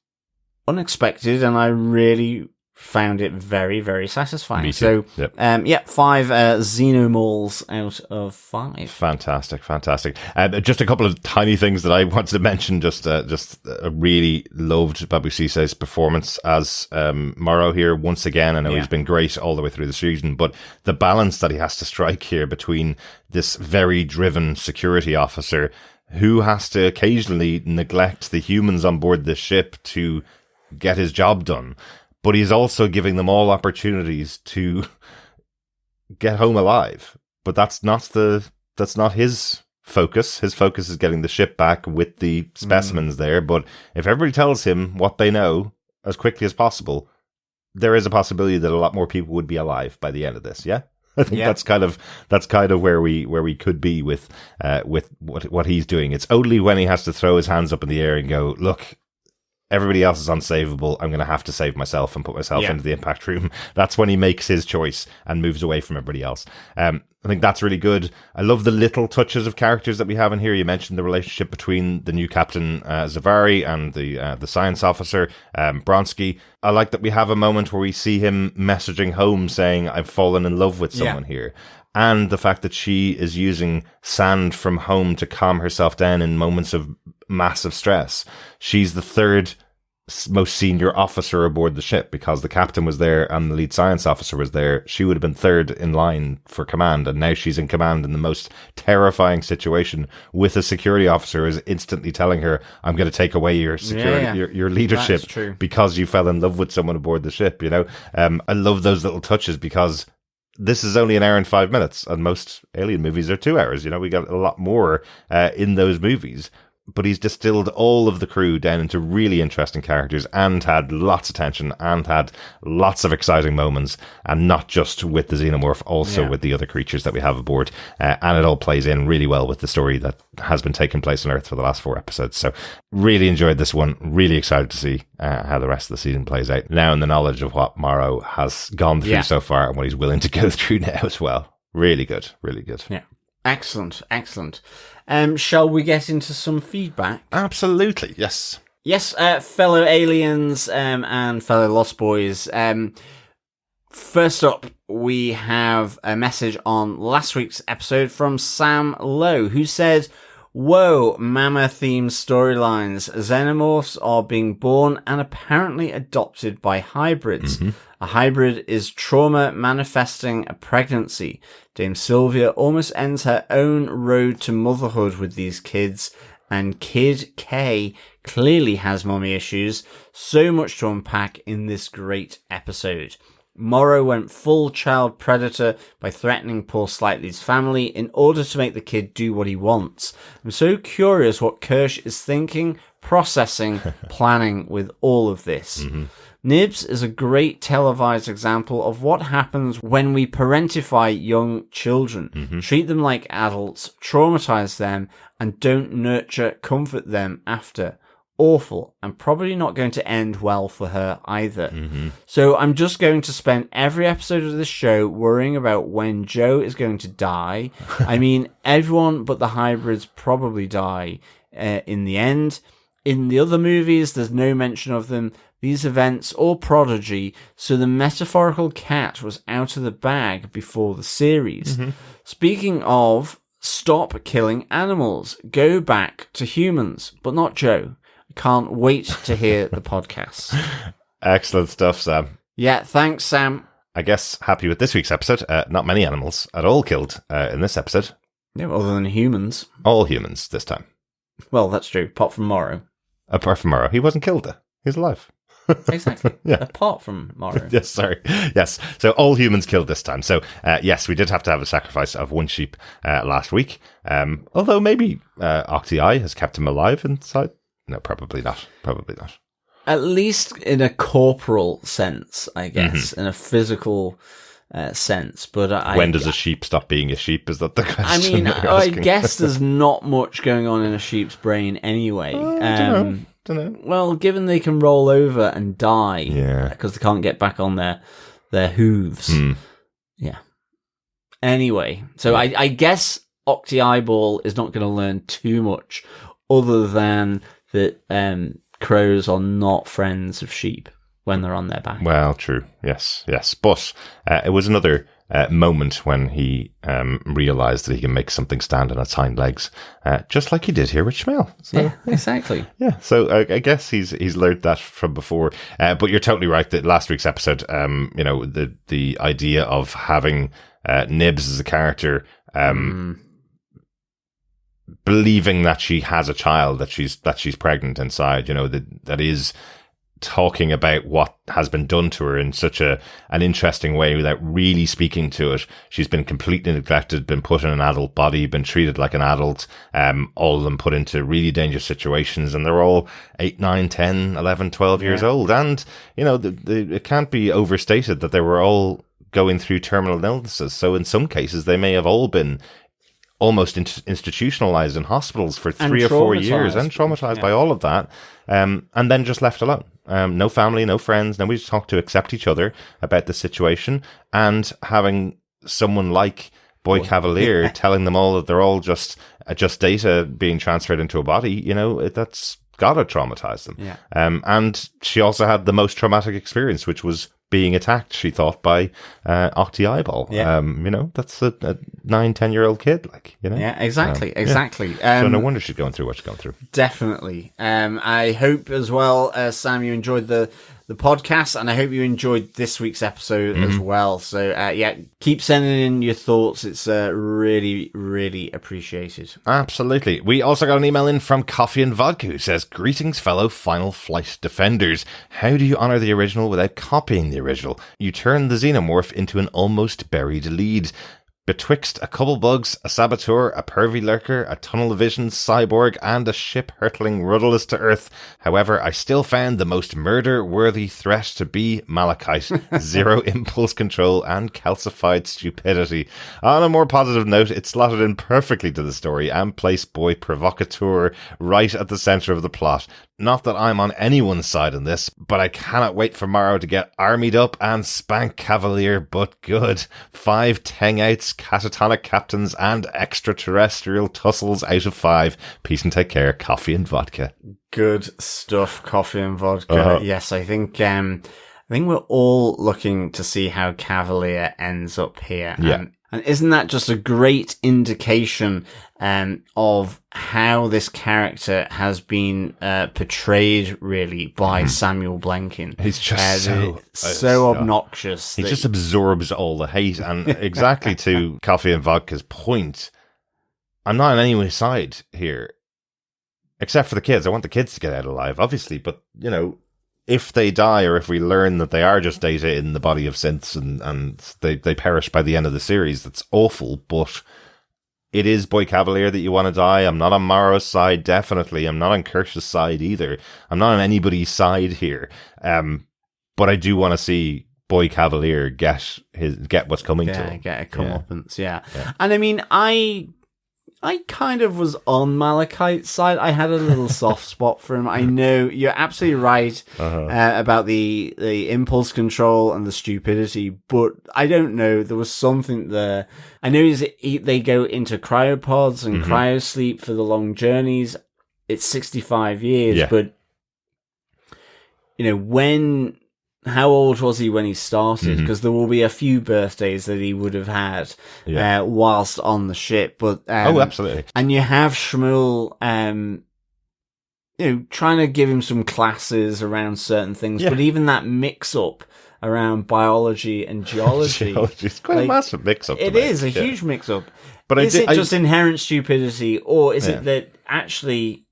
unexpected, and I really found it very, very satisfying. Me too. So, 5 xenomorphs out of 5. Fantastic. Just a couple of tiny things that I wanted to mention. Just really loved Babu Cisse's performance as Morrow here once again. I know he's been great all the way through the season, but the balance that he has to strike here between this very driven security officer who has to occasionally neglect the humans on board the ship to get his job done, but he's also giving them all opportunities to get home alive. But that's not his focus. His focus is getting the ship back with the specimens there. But if everybody tells him what they know as quickly as possible, there is a possibility that a lot more people would be alive by the end of this. Yeah. I think that's kind of where we could be with what he's doing. It's only when he has to throw his hands up in the air and go, look, everybody else is unsavable. I'm going to have to save myself and put myself into the impact room. That's when he makes his choice and moves away from everybody else. I think that's really good. I love the little touches of characters that we have in here. You mentioned the relationship between the new captain, Zavari, and the science officer, Bronski. I like that we have a moment where we see him messaging home saying, I've fallen in love with someone here. And the fact that she is using sand from home to calm herself down in moments of massive stress. She's the third most senior officer aboard the ship because the captain was there and the lead science officer was there. She would have been third in line for command, and now she's in command in the most terrifying situation with a security officer who is instantly telling her, I'm going to take away your security, your leadership because you fell in love with someone aboard the ship. I love those little touches because this is only an hour and 5 minutes, and most Alien movies are 2 hours. We got a lot more in those movies. But he's distilled all of the crew down into really interesting characters and had lots of tension and had lots of exciting moments, and not just with the xenomorph, also with the other creatures that we have aboard. And it all plays in really well with the story that has been taking place on Earth for the last 4 episodes. So really enjoyed this one. Really excited to see how the rest of the season plays out. Now in the knowledge of what Morrow has gone through so far and what he's willing to go through now as well. Really good. Really good. Yeah. Excellent. Shall we get into some feedback? Absolutely, yes. Yes, fellow aliens and fellow Lost Boys. First up, we have a message on last week's episode from Sam Lowe, who said, "Whoa, Mama-themed storylines. Xenomorphs are being born and apparently adopted by hybrids. A hybrid is trauma manifesting a pregnancy. Dame Sylvia almost ends her own road to motherhood with these kids, and Kid K clearly has mommy issues. So much to unpack in this great episode. Morrow went full child predator by threatening poor Slightly's family in order to make the kid do what he wants. I'm so curious what Kirsch is thinking, processing, planning with all of this. Nibs is a great televised example of what happens when we parentify young children, treat them like adults, traumatize them, and don't nurture, comfort them after. Awful, and probably not going to end well for her either. So I'm just going to spend every episode of this show worrying about when Joe is going to die. I mean, everyone but the hybrids probably die in the end. In the other movies, there's no mention of them, these events, or Prodigy, so the metaphorical cat was out of the bag before the series. Speaking of, stop killing animals. Go back to humans, but not Joe. Can't wait to hear the podcast." Excellent stuff, Sam. Yeah, thanks, Sam. I guess happy with this week's episode. Not many animals at all killed in this episode. No, other than humans. All humans this time. Well, that's true, apart from Morrow. Apart from Morrow. He wasn't killed though. He was alive. Exactly. Yeah. Apart from Morrow. Yes, sorry. Yes. So all humans killed this time. So yes, we did have to have a sacrifice of one sheep last week. Although maybe Octi has kept him alive inside. No, probably not. Probably not. At least in a corporal sense, I guess, in a physical sense. But when does a sheep stop being a sheep? Is that the question? I mean, I guess there's not much going on in a sheep's brain anyway. Don't know. Well, given they can roll over and die because they can't get back on their hooves. Yeah. Anyway, so I guess Octi Eyeball is not going to learn too much other than that crows are not friends of sheep when they're on their back. Well, true. Yes. But it was another moment when he realised that he can make something stand on its hind legs, just like he did here with Shmuel. So, yeah, exactly. Yeah, so I guess he's learned that from before. But you're totally right that last week's episode, the idea of having Nibs as a character, believing that she has a child, that she's pregnant inside, that is talking about what has been done to her in such an interesting way without really speaking to it. She's been completely neglected, been put in an adult body, been treated like an adult, all of them put into really dangerous situations, and they're all 8, 9, 10, 11, 12 years old. And, it can't be overstated that they were all going through terminal illnesses. So in some cases, they may have all been almost institutionalized in hospitals for 3 or 4 years and traumatized by all of that, and then just left alone. No family, no friends, nobody to talk to except each other about the situation, and having someone like Boy Cavalier telling them all that they're all just data being transferred into a body, that's gotta traumatize them. Yeah. And she also had the most traumatic experience, which was being attacked, she thought, by Octi Eyeball. Yeah. That's a 9-10-year-old kid, Yeah, exactly. So no wonder she's going through what she's going through. Definitely. I hope as well, Sam, you enjoyed the podcast, and I hope you enjoyed this week's episode as well. So, keep sending in your thoughts. It's really, really appreciated. Absolutely. We also got an email in from Coffee and Vodka who says, "Greetings, fellow Final Flight defenders. How do you honour the original without copying the original? You turn the xenomorph into an almost buried lead. Betwixt a couple bugs, a saboteur, a pervy lurker, a tunnel vision cyborg, and a ship hurtling rudderless to Earth. However, I still found the most murder-worthy threat to be Malachite. Zero impulse control and calcified stupidity. On a more positive note, it slotted in perfectly to the story and placed Boy Provocateur right at the centre of the plot. Not that I'm on anyone's side in this, but I cannot wait for Morrow to get armied up and spank Cavalier, but good. 5 tang outs catatonic captains, and extraterrestrial tussles out of 5. Peace and take care. Coffee and vodka. Good stuff. Coffee and vodka. Yes, I think we're all looking to see how Cavalier ends up here. Yeah. And isn't that just a great indication of how this character has been portrayed, really, by Samuel Blanken? He's just so obnoxious. He just absorbs all the hate. And exactly to Coffee and Vodka's point, I'm not on anyone's side here, except for the kids. I want the kids to get out alive, obviously. But, you know, if they die, or if we learn that they are just data in the body of synths and they perish by the end of the series, that's awful. But it is Boy Cavalier that you want to die. I'm not on Morrow's side, definitely. I'm not on Kirsch's side either. I'm not on anybody's side here. But I do want to see Boy Cavalier get what's coming to him. Get a comeuppance, yeah. And I mean, I kind of was on Malachite's side. I had a little soft spot for him. I know you're absolutely right about the impulse control and the stupidity, but I don't know. There was something there. I know they go into cryopods and cryosleep for the long journeys. It's 65 years, but you know, how old was he when he started? Because there will be a few birthdays that he would have had whilst on the ship. But absolutely. And you have Shmuel, you know, trying to give him some classes around certain things. But even that mix-up around biology and geology, it's quite a massive mix-up. It is a huge mix-up. But is it just inherent stupidity, or is it that actually,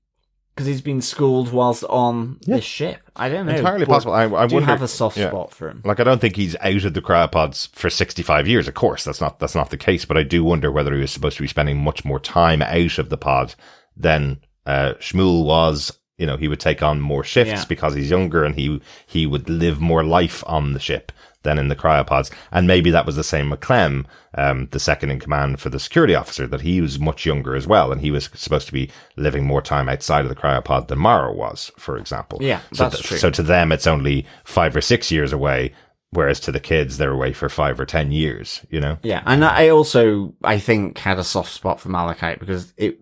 because he's been schooled whilst on this ship? I don't know. Entirely possible. I do wonder, have a soft spot for him. Like, I don't think he's out of the cryopods for 65 years. Of course, that's not the case. But I do wonder whether he was supposed to be spending much more time out of the pod than Shmuel was. You know, he would take on more shifts because he's younger, and he would live more life on the ship than in the cryopods. And maybe that was the same with Clem, the second in command for the security officer, that he was much younger as well, and he was supposed to be living more time outside of the cryopod than Morrow was, for example. Yeah, that's true. So to them, it's only 5 or 6 years away, whereas to the kids, they're away for 5 or 10 years, you know? Yeah, and I think, had a soft spot for Malachite, because it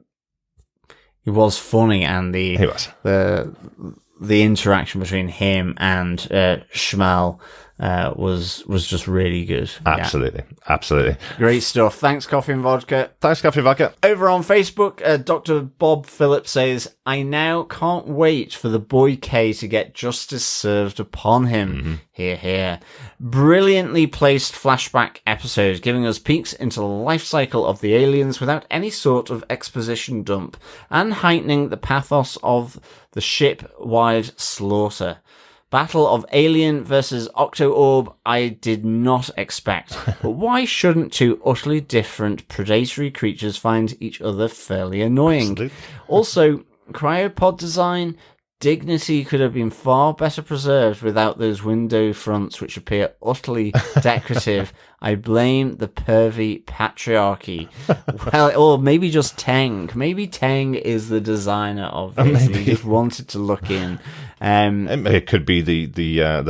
was funny, and the interaction between him and Shmuel was just really good. Absolutely. Absolutely. Great stuff. Thanks, Coffee and Vodka. Thanks, Coffee and Vodka. Over on Facebook, Dr. Bob Phillips says, I now can't wait for the boy K to get justice served upon him. Hear, hear. Brilliantly placed flashback episode, giving us peeks into the life cycle of the aliens without any sort of exposition dump, and heightening the pathos of the ship-wide slaughter. Battle of Alien versus Octo-Orb, I did not expect. But why shouldn't two utterly different predatory creatures find each other fairly annoying? Absolutely. Also, cryopod design, dignity could have been far better preserved without those window fronts which appear utterly decorative. I blame the pervy patriarchy. Well, or maybe just Teng. Maybe Teng is the designer of this. He just wanted to look in. It could be the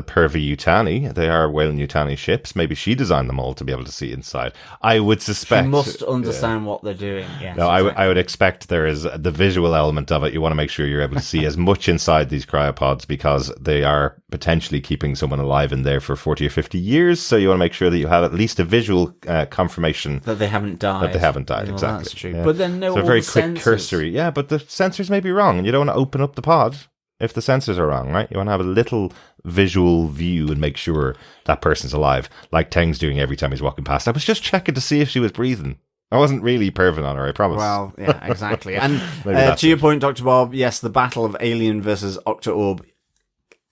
pervy Yutani. They are Whalen Yutani ships. Maybe she designed them all to be able to see inside. I would suspect she must understand what they're doing. Yes, no, exactly. I would expect there is the visual element of it. You want to make sure you're able to see as much inside these cryopods, because they are potentially keeping someone alive in there for 40 or 50 years. So you want to make sure that you have at least a visual confirmation that they haven't died. Well, exactly. That's true. Yeah. But then so very quick sensors. Cursory. Yeah, but the sensors may be wrong, and you don't want to open up the pod if the sensors are wrong, right? You want to have a little visual view and make sure that person's alive, like Teng's doing every time he's walking past. I was just checking to see if she was breathing. I wasn't really perving on her, I promise. Well, yeah, exactly. And to your point, Dr. Bob, yes, the Battle of Alien versus Octo-Orb,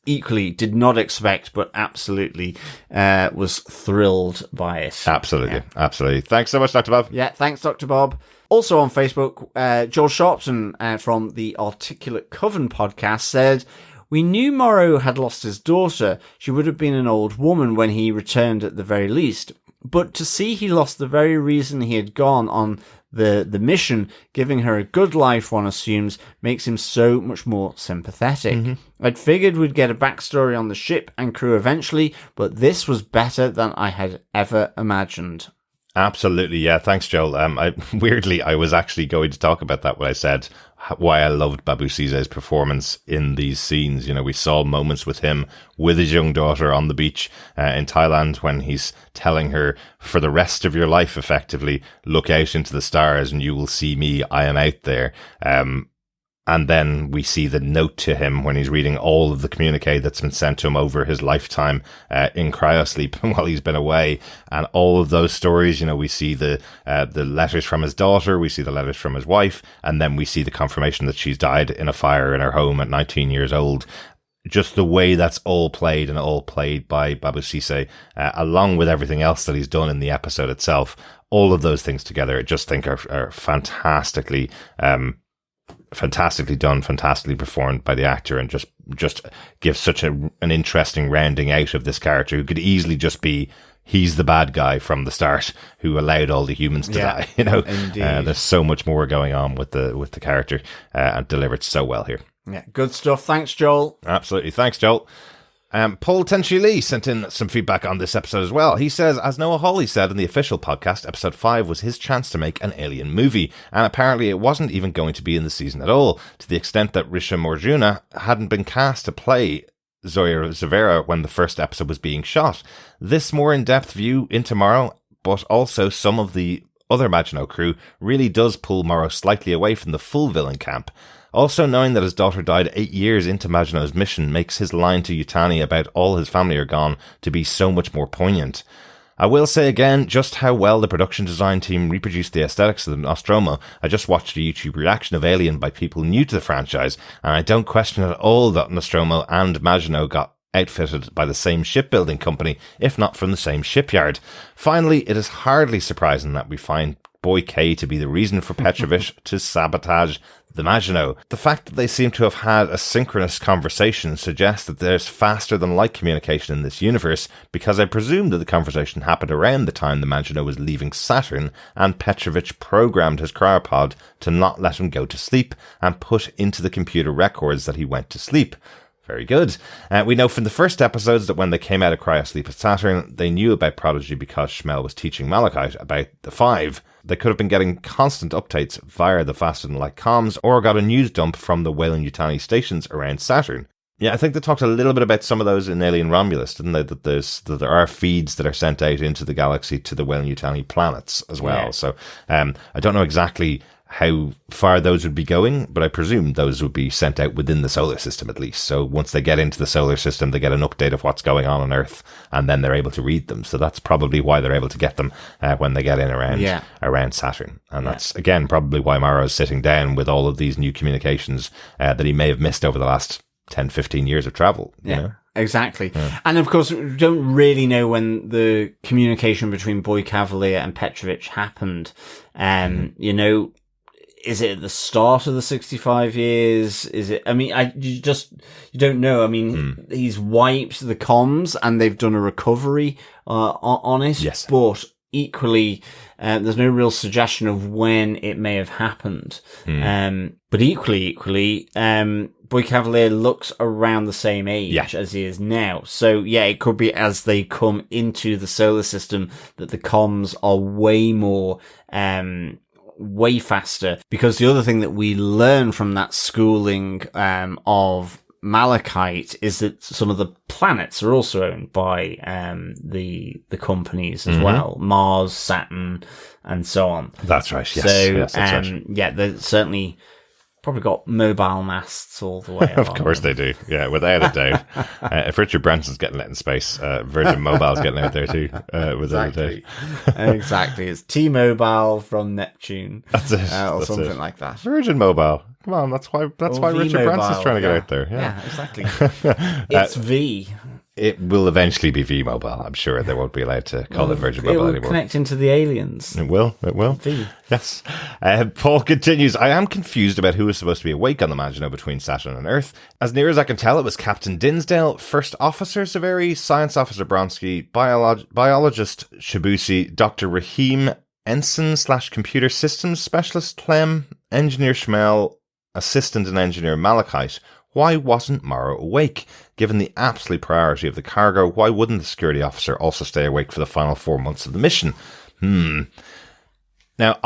equally did not expect, but absolutely was thrilled by it. Absolutely. Thanks so much, Dr. Bob. Yeah, thanks, Dr. Bob. Also on Facebook, Joel Sharpton from the Articulate Coven podcast said, we knew Morrow had lost his daughter. She would have been an old woman when he returned at the very least. But to see he lost the very reason he had gone on the mission, giving her a good life, one assumes, makes him so much more sympathetic. I'd figured we'd get a backstory on the ship and crew eventually, but this was better than I had ever imagined. Absolutely, yeah. Thanks, Joel. Weirdly, I was actually going to talk about that when I said why I loved Babu Ceesay's performance in these scenes. You know, we saw moments with him with his young daughter on the beach in Thailand when he's telling her, for the rest of your life, effectively, look out into the stars and you will see me. I am out there. And then we see the note to him when he's reading all of the communique that's been sent to him over his lifetime in cryosleep while he's been away. And all of those stories, you know, we see the letters from his daughter, we see the letters from his wife, and then we see the confirmation that she's died in a fire in her home at 19 years old. Just the way that's all played by Babu Ceesay, along with everything else that he's done in the episode itself. All of those things together, I just think are fantastically done, fantastically performed by the actor, and just gives such an interesting rounding out of this character who could easily just be, he's the bad guy from the start who allowed all the humans to die. You know, there's so much more going on with the character, and delivered so well here. Yeah, good stuff. Thanks, Joel. Absolutely. Thanks, Joel. Paul Tenchi Lee sent in some feedback on this episode as well. He says, as Noah Hawley said in the official podcast, episode 5 was his chance to make an Alien movie, and apparently it wasn't even going to be in the season at all, to the extent that Risha Morjuna hadn't been cast to play Zoya Zavera when the first episode was being shot. This more in-depth view into Morrow, but also some of the other Maginot crew, really does pull Morrow slightly away from the full villain camp. Also, knowing that his daughter died 8 years into Maginot's mission makes his line to Yutani about all his family are gone to be so much more poignant. I will say again just how well the production design team reproduced the aesthetics of the Nostromo. I just watched a YouTube reaction of Alien by people new to the franchise, and I don't question at all that Nostromo and Maginot got outfitted by the same shipbuilding company, if not from the same shipyard. Finally, it is hardly surprising that we find Boy K to be the reason for Petrovich to sabotage the Maginot. The fact that they seem to have had a synchronous conversation suggests that there's faster than light communication in this universe, because I presume that the conversation happened around the time the Maginot was leaving Saturn, and Petrovich programmed his cryopod to not let him go to sleep, and put into the computer records that he went to sleep. Very good. We know from the first episodes that when they came out of cryosleep at Saturn, they knew about Prodigy because Schmel was teaching Malachite about the 5. They could have been getting constant updates via the faster than light comms, or got a news dump from the Weyland-Yutani stations around Saturn. Yeah, I think they talked a little bit about some of those in Alien Romulus, didn't they? That there are feeds that are sent out into the galaxy to the Weyland-Yutani planets as well. Yeah. So I don't know exactly how far those would be going, but I presume those would be sent out within the solar system at least. So once they get into the solar system, they get an update of what's going on Earth, and then they're able to read them. So that's probably why they're able to get them when they get in around Saturn. And that's, again, probably why Morrow's sitting down with all of these new communications that he may have missed over the last 10, 15 years of travel. You know? Exactly. Yeah. And of course, we don't really know when the communication between Boy Cavalier and Petrovich happened. You know, is it at the start of the 65 years? Is it, I mean, you don't know. I mean, he's wiped the comms and they've done a recovery, on it. Yes. But equally, there's no real suggestion of when it may have happened. But equally, Boy Cavalier looks around the same age as he is now. So yeah, it could be as they come into the solar system that the comms are way more, way faster, because the other thing that we learn from that schooling of Malachite is that some of the planets are also owned by the companies as well, Mars, Saturn, and so on. That's right. Yes. So yes, that's right. Yeah, they're certainly probably got mobile masts all the way along. Of course they do. Yeah, without a doubt. If Richard Branson's getting let in space, Virgin Mobile's getting out there too, without a doubt. Exactly. It's T-Mobile from Neptune. That's it. Or something like that. Virgin Mobile. Come on, that's why Richard Branson's trying to get out there. Yeah, exactly. It's V. It will eventually be V-Mobile, I'm sure. They won't be allowed to call it Virgin Mobile anymore. It will connect into the aliens. It will. V. Yes. Paul continues, I am confused about who was supposed to be awake on the Maginot between Saturn and Earth. As near as I can tell, it was Captain Dinsdale, First Officer Severi, Science Officer Bronski, Biologist Shibusi, Dr. Rahim, Ensign/Computer Systems Specialist Clem, Engineer Schmel, Assistant and Engineer Malachite. Why wasn't Morrow awake? Given the absolute priority of the cargo, why wouldn't the security officer also stay awake for the final 4 months of the mission? Now,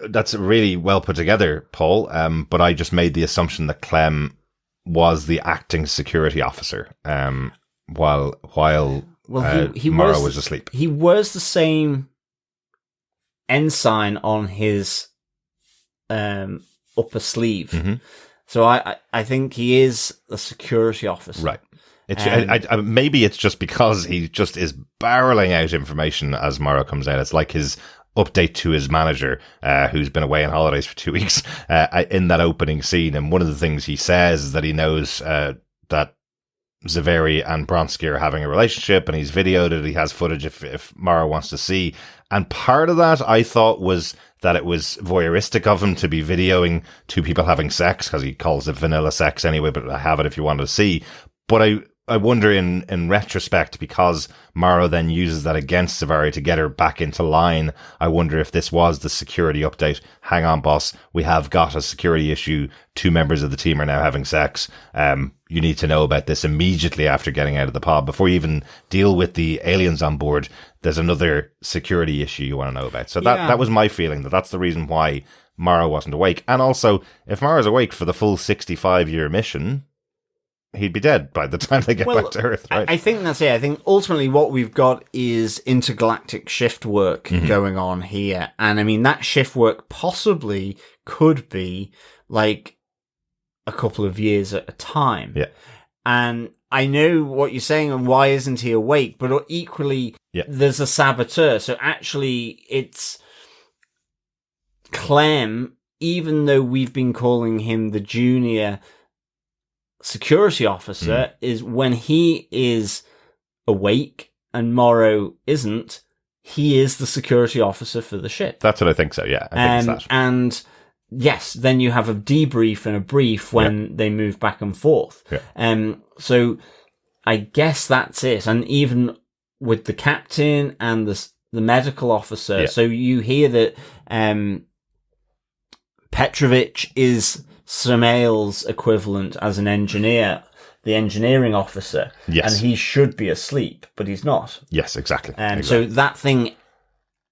that's really well put together, Paul, but I just made the assumption that Clem was the acting security officer while Morrow was asleep. He wears the same ensign on his upper sleeve. Mm-hmm. So I think he is a security officer. Right. Maybe it's just because he just is barreling out information as Morrow comes out. It's like his update to his manager, who's been away on holidays for 2 weeks, in that opening scene. And one of the things he says is that he knows that Zaveri and Bronski are having a relationship, and he's videoed it. He has footage if Morrow wants to see. And part of that, I thought, was that it was voyeuristic of him to be videoing two people having sex, because he calls it vanilla sex anyway, but I have it if you want to see. But I wonder in retrospect, because Morrow then uses that against Zaveri to get her back into line, I wonder if this was the security update. Hang on, boss. We have got a security issue. 2 members of the team are now having sex. You need to know about this immediately after getting out of the pod. Before you even deal with the aliens on board, there's another security issue you want to know about. So that was my feeling, that's the reason why Morrow wasn't awake. And also, if Morrow's awake for the full 65-year mission, he'd be dead by the time they get back to Earth, right? I think that's it. I think ultimately what we've got is intergalactic shift work going on here. And I mean, that shift work possibly could be like a couple of years at a time. Yeah. And I know what you're saying and why isn't he awake, but equally there's a saboteur. So actually it's Clem, even though we've been calling him the junior security officer, is when he is awake and Morrow isn't, he is the security officer for the ship. That's what I think so, yeah. I think it's that. And yes, then you have a debrief and a brief when they move back and forth. Yeah. So I guess that's it. And even with the captain and the medical officer, so you hear that Petrovich is Samael's equivalent as an engineer, the engineering officer. Yes. And he should be asleep, but he's not. Yes, exactly. So that thing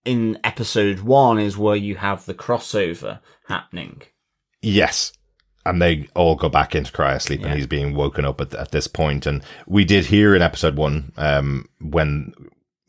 in episode 1 is where you have the crossover happening. Yes. And they all go back into cryosleep and he's being woken up at this point. And we did hear in episode 1, when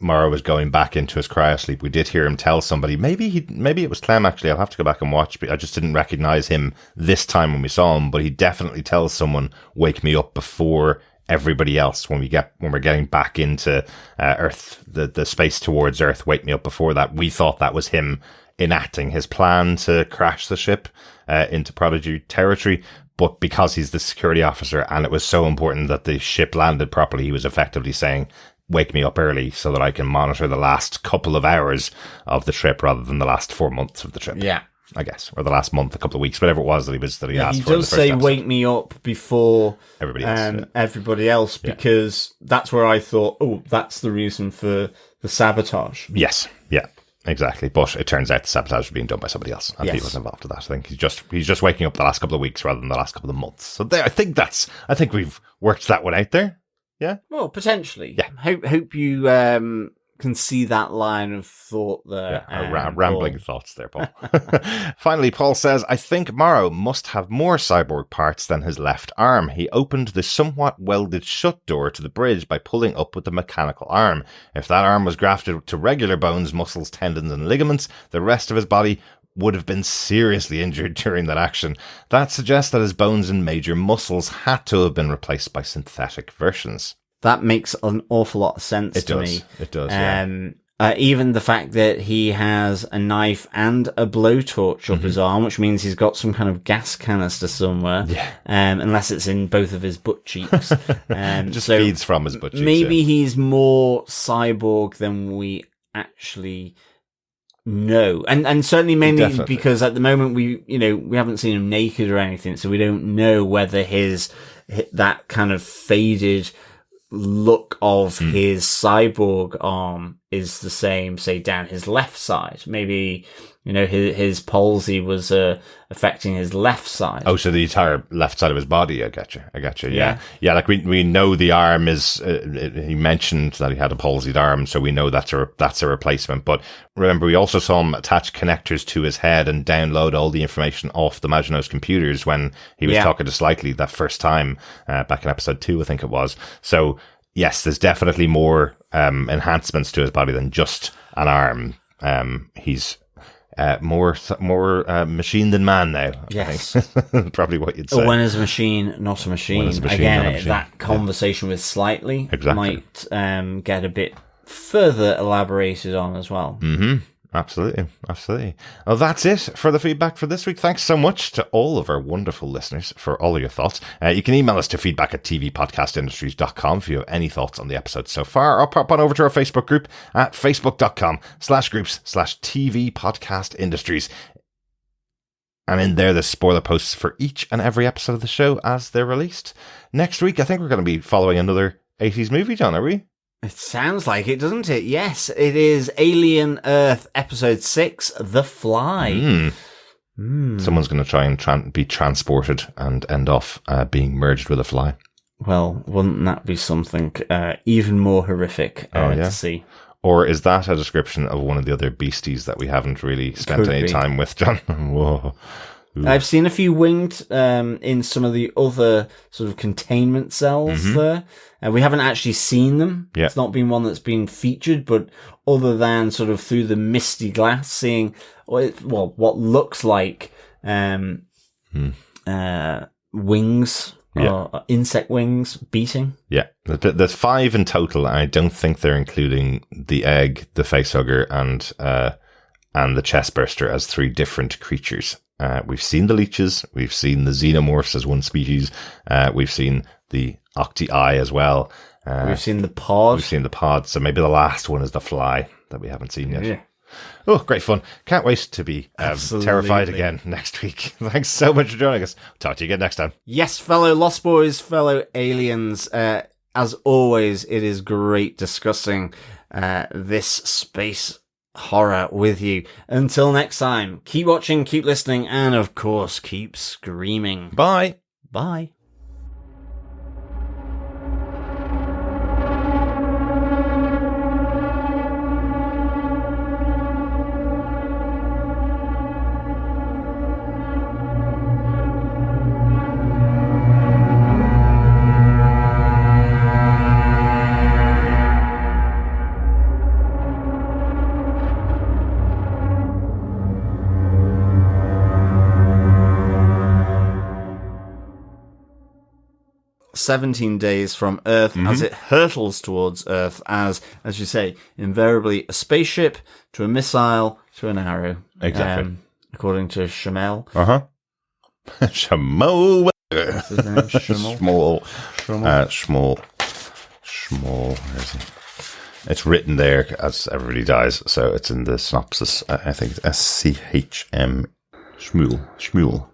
Morrow was going back into his cryosleep, we did hear him tell somebody, maybe it was Clem actually, I'll have to go back and watch, but I just didn't recognize him this time when we saw him, but he definitely tells someone, wake me up before everybody else when we're getting back into Earth, the space towards Earth, wake me up before that. We thought that was him enacting his plan to crash the ship into Prodigy territory. But because he's the security officer and it was so important that the ship landed properly, he was effectively saying, wake me up early so that I can monitor the last couple of hours of the trip rather than the last 4 months of the trip. Yeah. I guess. Or the last month, a couple of weeks, whatever it was that he asked for. He does say wake me up before everybody else because that's where I thought, that's the reason for the sabotage. Yes. Yeah. Exactly. But it turns out the sabotage was being done by somebody else and he was involved with that. I think he's just waking up the last couple of weeks rather than the last couple of months. So there, I think we've worked that one out there. Yeah. Well, potentially. Yeah. Hope you can see that line of thought there. Rambling thoughts there, Paul. Finally, Paul says, I think Morrow must have more cyborg parts than his left arm. He opened the somewhat welded shut door to the bridge by pulling up with the mechanical arm. If that arm was grafted to regular bones, muscles, tendons, and ligaments, the rest of his body would have been seriously injured during that action. That suggests that his bones and major muscles had to have been replaced by synthetic versions. That makes an awful lot of sense to me. It does, yeah. Even the fact that he has a knife and a blowtorch up his arm, which means he's got some kind of gas canister somewhere. Yeah. Unless it's in both of his butt cheeks. Just feeds from his butt cheeks. Maybe he's more cyborg than we actually know. And certainly mainly because at the moment we haven't seen him naked or anything, so we don't know whether that kind of faded look of his cyborg arm is the same, say, down his left side. Maybe, his palsy was affecting his left side. Oh, so the entire left side of his body. I get you. Yeah. Like we know the arm is. He mentioned that he had a palsied arm, so we know that's a replacement. But remember, we also saw him attach connectors to his head and download all the information off the Maginot's computers when he was talking to Slightly that first time back in episode 2, I think it was. So yes, there's definitely more enhancements to his body than just an arm. He's more machine than man now. Yes. I think. Probably what you'd say. When is a machine not a machine? Again, that conversation with Slightly might get a bit further elaborated on as well. Mm-hmm. Absolutely. Well, that's it for the feedback for this week. Thanks so much to all of our wonderful listeners for all of your thoughts. You can email us to feedback@tvpodcastindustries.com if you have any thoughts on the episode so far, or pop on over to our Facebook group at facebook.com/groups/tvpodcastindustries. And in there, there's spoiler posts for each and every episode of the show as they're released. Next week, I think we're going to be following another 80s movie, John, are we? It sounds like it, doesn't it? Yes, it is Alien Earth Episode 6, The Fly. Someone's going to try and be transported and end off being merged with a fly. Well, wouldn't that be something even more horrific to see? Or is that a description of one of the other beasties that we haven't really spent any time with, John? Whoa. I've seen a few winged in some of the other sort of containment cells there. We haven't actually seen them. Yeah. It's not been one that's been featured, but other than sort of through the misty glass, seeing what looks like wings, or insect wings beating. Yeah, there's 5 in total, and I don't think they're including the egg, the facehugger, and the chestburster as 3 different creatures. We've seen the leeches, we've seen the xenomorphs as one species, we've seen the octi-eye as well. We've seen the pod. So maybe the last one is the fly that we haven't seen yet. Yeah. Oh, great fun. Can't wait to be terrified again next week. Thanks so much for joining us. Talk to you again next time. Yes, fellow Lost Boys, fellow aliens, as always, it is great discussing this space horror with you. Until next time, keep watching, keep listening, and of course, keep screaming. Bye. Bye. "17 days from Earth as it hurtles towards Earth as you say, invariably a spaceship to a missile to an arrow." Exactly. According to Shamel. Shamel. What's his name? Shmuel. Where is he? It's written there as everybody dies, so it's in the synopsis. I think it's SCHM. Shmuel.